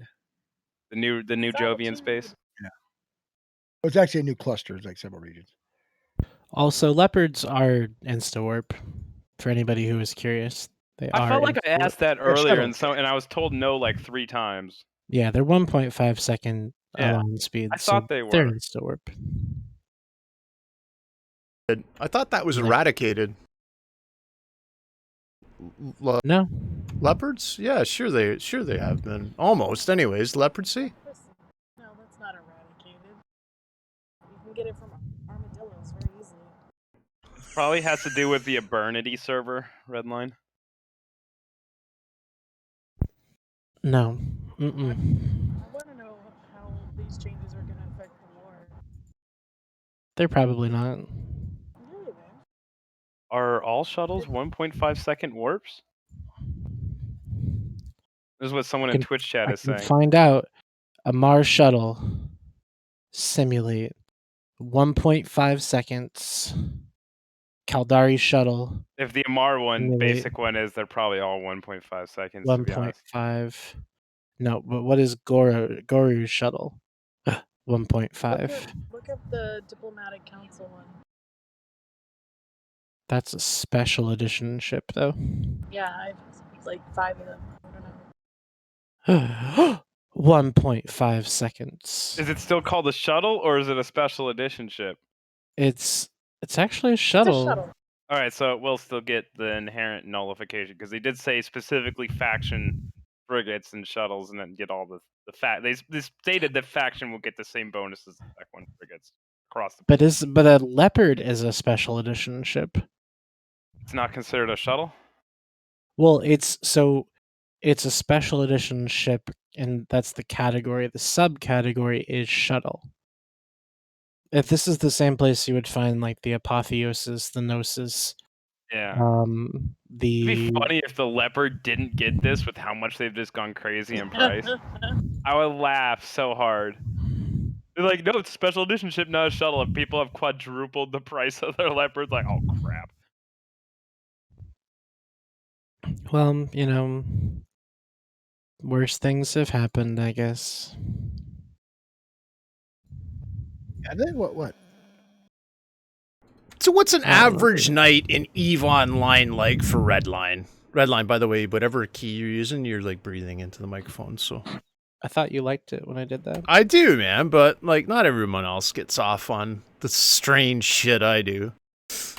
The new Jovian space?
Yeah. Oh, it's actually a new cluster. It's like several regions.
Also, leopards are insta-warp, for anybody who is curious.
I felt like I asked that earlier, and I was told no like 3 times.
Yeah, they're 1.5 second align speed.
I thought they were.
They're insta-warp.
I thought that was eradicated.
No.
Leopards? Yeah, sure they have been. Almost, anyways. Leopardcy?
No, that's not eradicated. You can get it from armadillos very easily.
Probably has to do with the Abernity server, Redline.
No.
I want to know how these changes are going to affect the war.
They're probably not.
Are all shuttles 1.5 second warps? This is what someone in Twitch chat is saying.
Find out. A Mars shuttle simulate 1.5 seconds. Caldari shuttle.
If the Amar one, basic one is, they're probably all 1.5 seconds.
1.5. No, but what is Goru's shuttle? 1.5.
Look up the Diplomatic Council one.
That's a special edition ship, though.
Yeah, I've like 5 of them. I
don't know. 1.5 seconds.
Is it still called a shuttle, or is it a special edition ship?
It's actually a shuttle.
It's a shuttle.
All right, so it will still get the inherent nullification, because they did say specifically faction frigates and shuttles, and then get all the They stated that faction will get the same bonuses as Spec 1 frigates across the.
But a Leopard is a special edition ship.
It's not considered a shuttle?
Well, it's a special edition ship, and that's the category. The subcategory is shuttle. If this is the same place you would find like the Apotheosis, the Gnosis.
Yeah. It'd be funny if the Leopard didn't get this with how much they've just gone crazy in price. I would laugh so hard. They're like, no, it's a special edition ship, not a shuttle. And people have quadrupled the price of their Leopards. Like, oh crap.
Well, worse things have happened, I guess.
Yeah, then what?
So what's an average night in EVE Online like for Redline? Redline, by the way, whatever key you're using, you're like breathing into the microphone, so...
I thought you liked it when I did that.
I do, man, but like not everyone else gets off on the strange shit I do.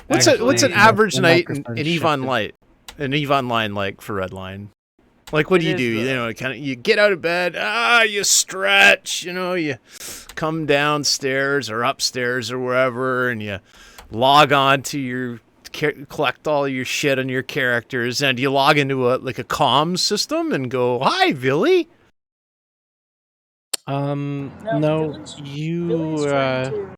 What's an average night in EVE Online? An EVE Online like for Redline? Like what do you do? You get out of bed, you stretch, you come downstairs or upstairs or wherever, and you log on to collect all your shit on your characters, and you log into a comms system and go, "Hi, Billy."
No,
Billy's trying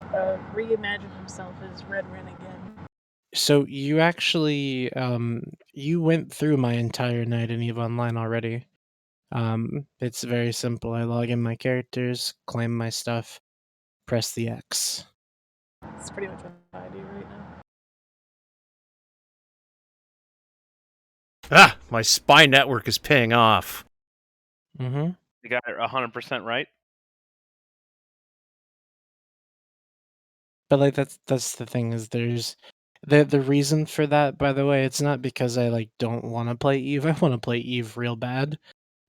to reimagine himself as Red Ren again.
So you actually you went through my entire night in EVE Online already. It's very simple. I log in my characters, claim my stuff, press the X.
That's pretty much what I do right now.
My spy network is paying off.
Mm-hmm.
You got it 100% right.
But like that's the thing is there's the reason for that, by the way, it's not because I don't want to play EVE. I want to play EVE real bad.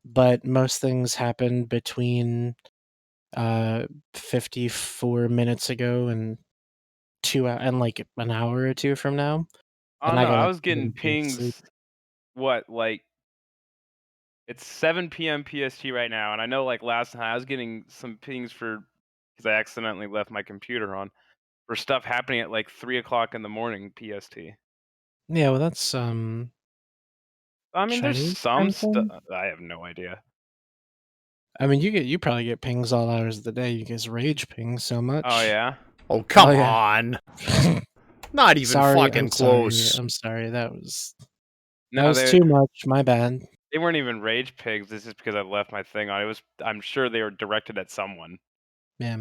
But most things happen between 54 minutes ago and like an hour or two from now.
Oh no, I was getting pings. What, like it's 7 p.m. PST right now, and I know like last night I was getting some pings because I accidentally left my computer on for stuff happening at like 3 o'clock in the morning PST.
Yeah, well, that's
I mean, there's some stuff. I have no idea.
I mean, you probably get pings all hours of the day. You guys rage pings so much.
Oh yeah.
Oh come on. Not even fucking close.
I'm sorry. That was too much. My bad.
They weren't even rage pigs. This is because I left my thing on. I'm sure they were directed at someone.
Yeah.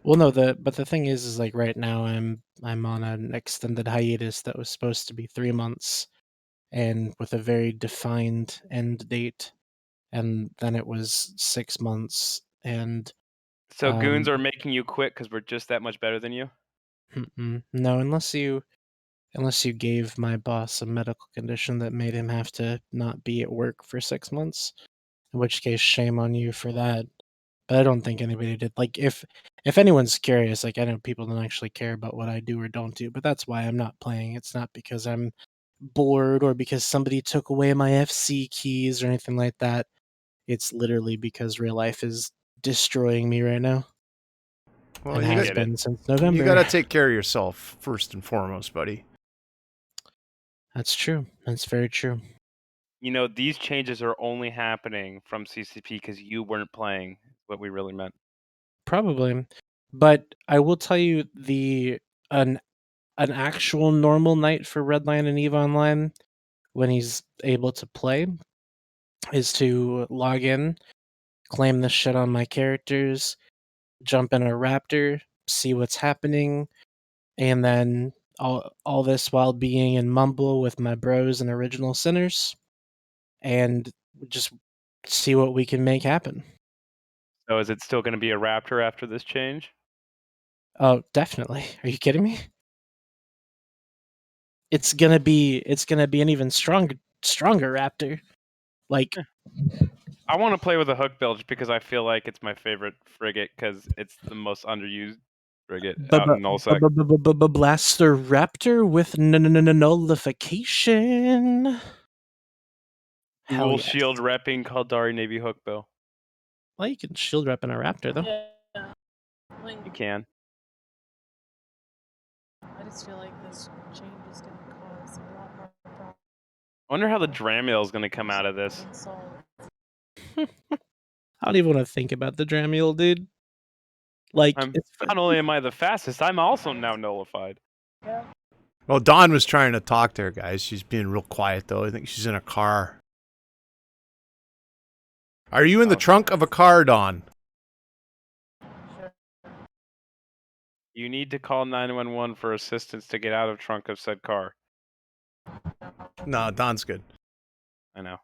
Well, no. But the thing is like right now I'm on an extended hiatus that was supposed to be 3 months, and with a very defined end date, and then it was 6 months. And
so goons are making you quit because we're just that much better than you?
No, unless you gave my boss a medical condition that made him have to not be at work for 6 months, in which case shame on you for that. But I don't think anybody did. Like if anyone's curious, like I know people don't actually care about what I do or don't do, but that's why I'm not playing. It's not because I'm bored or because somebody took away my FC keys or anything like that. It's literally because real life is destroying me right now.
Well,
and has been since November.
You gotta take care of yourself first and foremost, buddy.
That's true. That's very true.
You know, these changes are only happening from CCP because you weren't playing. What we really meant.
Probably, but I will tell you an actual normal night for Redline and EVE Online, when he's able to play, is to log in, claim the shit on my characters, jump in a raptor, see what's happening, and then all this while being in Mumble with my bros and original sinners, and just see what we can make happen.
So is it still going to be a raptor after this change?
Oh, definitely. Are you kidding me? It's gonna be an even stronger raptor. Like,
I want to play with a hook build just because I feel like it's my favorite frigate because it's the most underused frigate out in nullsec.
Blaster Raptor with nullification.
Dual shield repping Kaldari Navy hook bill.
Well, you can shield rep in a Raptor though.
Yeah.
You can.
I just feel like this change is going to cause a lot more problems.
I wonder how the Dramiel is going to come out of this.
I don't even want to think about the Dramiel, dude. Like,
not only am I the fastest, I'm also now nullified.
Yeah.
Well, Dawn was trying to talk to her, guys. She's being real quiet, though. I think she's in a car. Are you in the trunk of a car, Dawn?
You need to call 911 for assistance to get out of trunk of said car.
No, Dawn's good.
I know.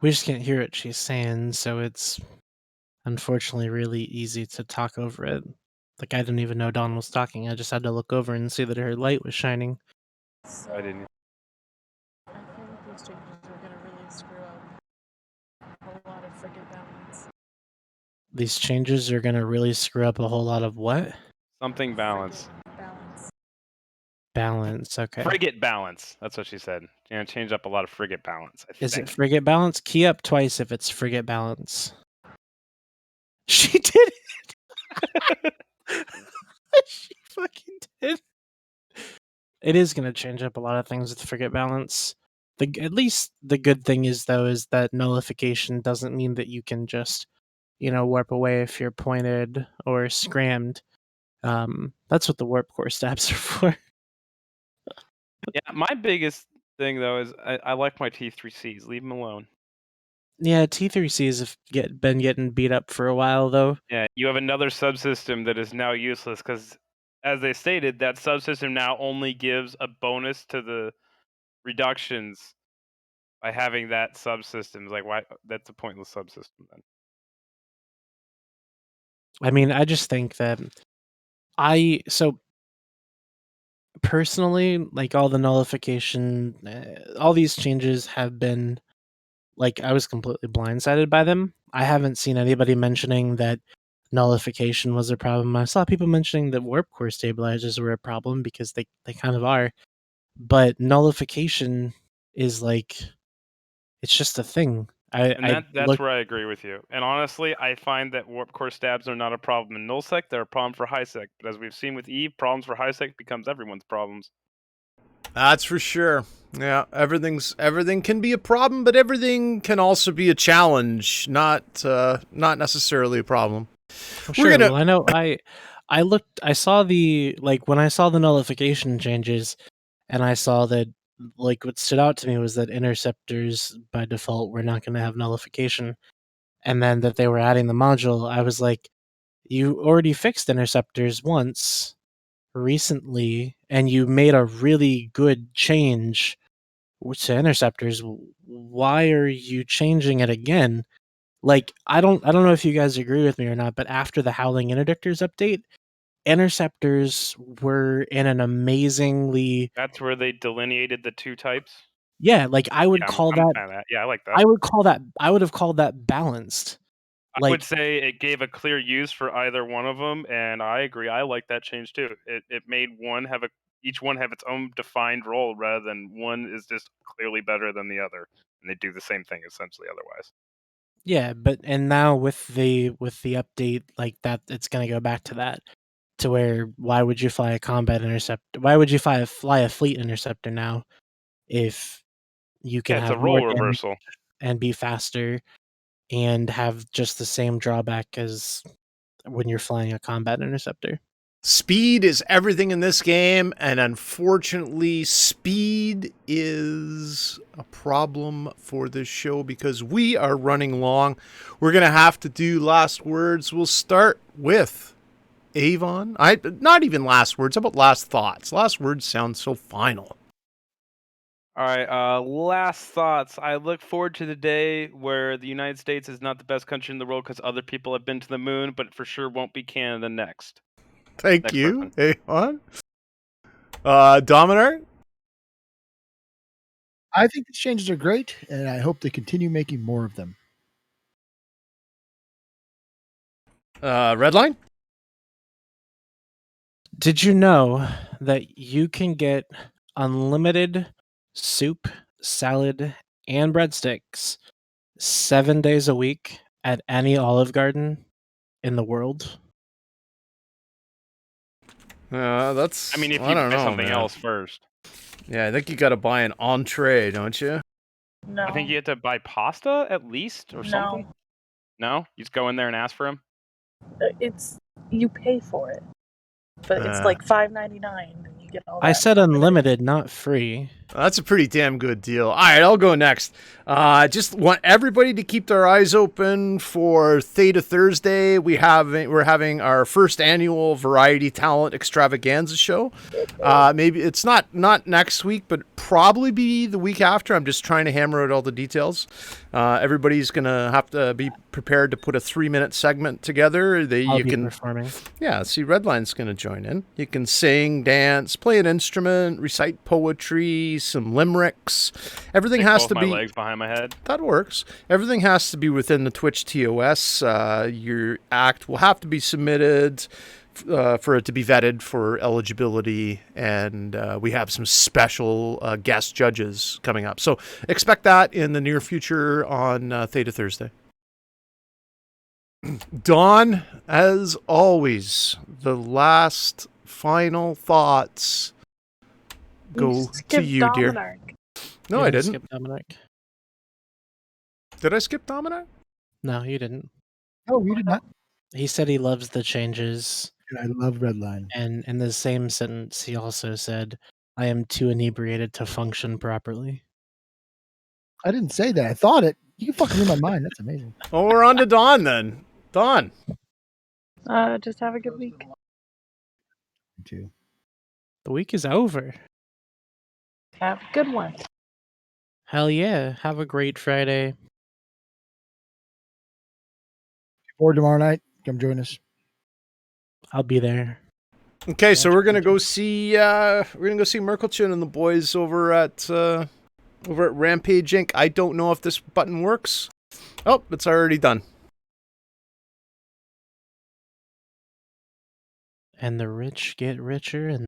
We just can't hear what she's saying, so it's unfortunately really easy to talk over it. Like, I didn't even know Dawn was talking. I just had to look over and see that her light was shining.
I didn't.
I think these changes are going to really screw up a lot of frigate balance.
These changes are going to really screw up a whole lot of what?
Something balance.
Balance, okay.
Frigate balance. That's what she said. You're going to change up a lot of frigate balance, I think.
Is it frigate balance? Key up twice if it's frigate balance. She did it! She fucking did. It is going to change up a lot of things with frigate balance. At least the good thing is, though, is that nullification doesn't mean that you can just, warp away if you're pointed or scrammed. That's what the warp core stabs are for.
Yeah, my biggest thing, though, is I like my T3Cs. Leave them alone.
Yeah, T3Cs have been getting beat up for a while, though.
Yeah, you have another subsystem that is now useless because, as they stated, that subsystem now only gives a bonus to the reductions by having that subsystem. Like, why? That's a pointless subsystem then.
I mean, I just think that personally, like, all the nullification, all these changes have been like I was completely blindsided by them. I haven't seen anybody mentioning that nullification was a problem. I saw people mentioning that warp core stabilizers were a problem because they kind of are. But nullification is like, it's just a thing.
That's where I agree with you. And honestly, I find that warp core stabs are not a problem in nullsec; they're a problem for highsec. But as we've seen with Eve, problems for highsec becomes everyone's problems.
That's for sure. Yeah, everything can be a problem, but everything can also be a challenge, not necessarily a problem.
Sure. Well, I know I saw the, like, when I saw the nullification changes, and I saw that, like, what stood out to me was that interceptors by default were not going to have nullification, and then that they were adding the module. I was like, you already fixed interceptors once recently, and you made a really good change to interceptors. Why are you changing it again? Like, I don't know if you guys agree with me or not, but after the Howling Interdictors update, interceptors were in an amazingly...
That's where they delineated the two types?
Yeah, like, I would call that...
Yeah, I like that.
I would have called that balanced.
I would say it gave a clear use for either one of them, and I agree. I like that change too. It made each one have its own defined role rather than one is just clearly better than the other, and they do the same thing essentially otherwise.
Yeah, and now with the update like that, it's gonna go back to that, to where why would you fly a combat interceptor? Why would you fly a fleet interceptor now if you can have
a role reversal
and be faster and have just the same drawback as when you're flying a combat interceptor?
Speed is everything in this game, and unfortunately, speed is a problem for this show because we are running long. We're going to have to do last words. We'll start with Avon. Not even last words. How about last thoughts? Last words sound so final.
All right, last thoughts. I look forward to the day where the United States is not the best country in the world because other people have been to the moon, but for sure won't be Canada next.
Thank you, Avon. Dominar?
I think these changes are great, and I hope they continue making more of them.
Redline?
Did you know that you can get unlimited soup, salad, and breadsticks 7 days a week at any Olive Garden in the world?
That's...
I mean, if you buy something else first.
Yeah, I think you got to buy an entree, don't you?
No.
I think you have to buy pasta at least or something. No? You just go in there and ask for them?
You pay for it. But it's like $5.99 and you get all that.
I said unlimited, not free.
That's a pretty damn good deal. All right, I'll go next. Just want everybody to keep their eyes open for Theta Thursday. We're having our first annual Variety Talent Extravaganza show. Maybe it's not next week, but probably be the week after. I'm just trying to hammer out all the details. Everybody's gonna have to be prepared to put a 3-minute segment together.
I'll be performing.
Yeah, see, Redline's gonna join in. You can sing, dance, play an instrument, recite poetry, some limericks. Everything has to be...
my legs behind my head.
That works. Everything has to be within the Twitch TOS. Your act will have to be submitted for it to be vetted for eligibility, and we have some special guest judges coming up. So expect that in the near future on Theta Thursday. Dawn, as always, the last final thoughts go to you, dear. No, I didn't.
Skip Dominic.
Did I skip Dominic?
No, you didn't.
No, you did not.
He said he loves the changes.
And I love Redline.
And in the same sentence, he also said, I am too inebriated to function properly.
I didn't say that. I thought it. You can fucking read my mind. That's amazing.
Well, we're on to Dawn then. Dawn.
Just have a good week.
You too.
The week is over.
Have a good one.
Hell yeah. Have a great Friday.
Or tomorrow night. Come join us.
I'll be there.
Okay, so we're gonna go see Merkelchin and the boys over at over at Rampage Inc. I don't know if this button works. Oh, it's already done.
And the rich get richer and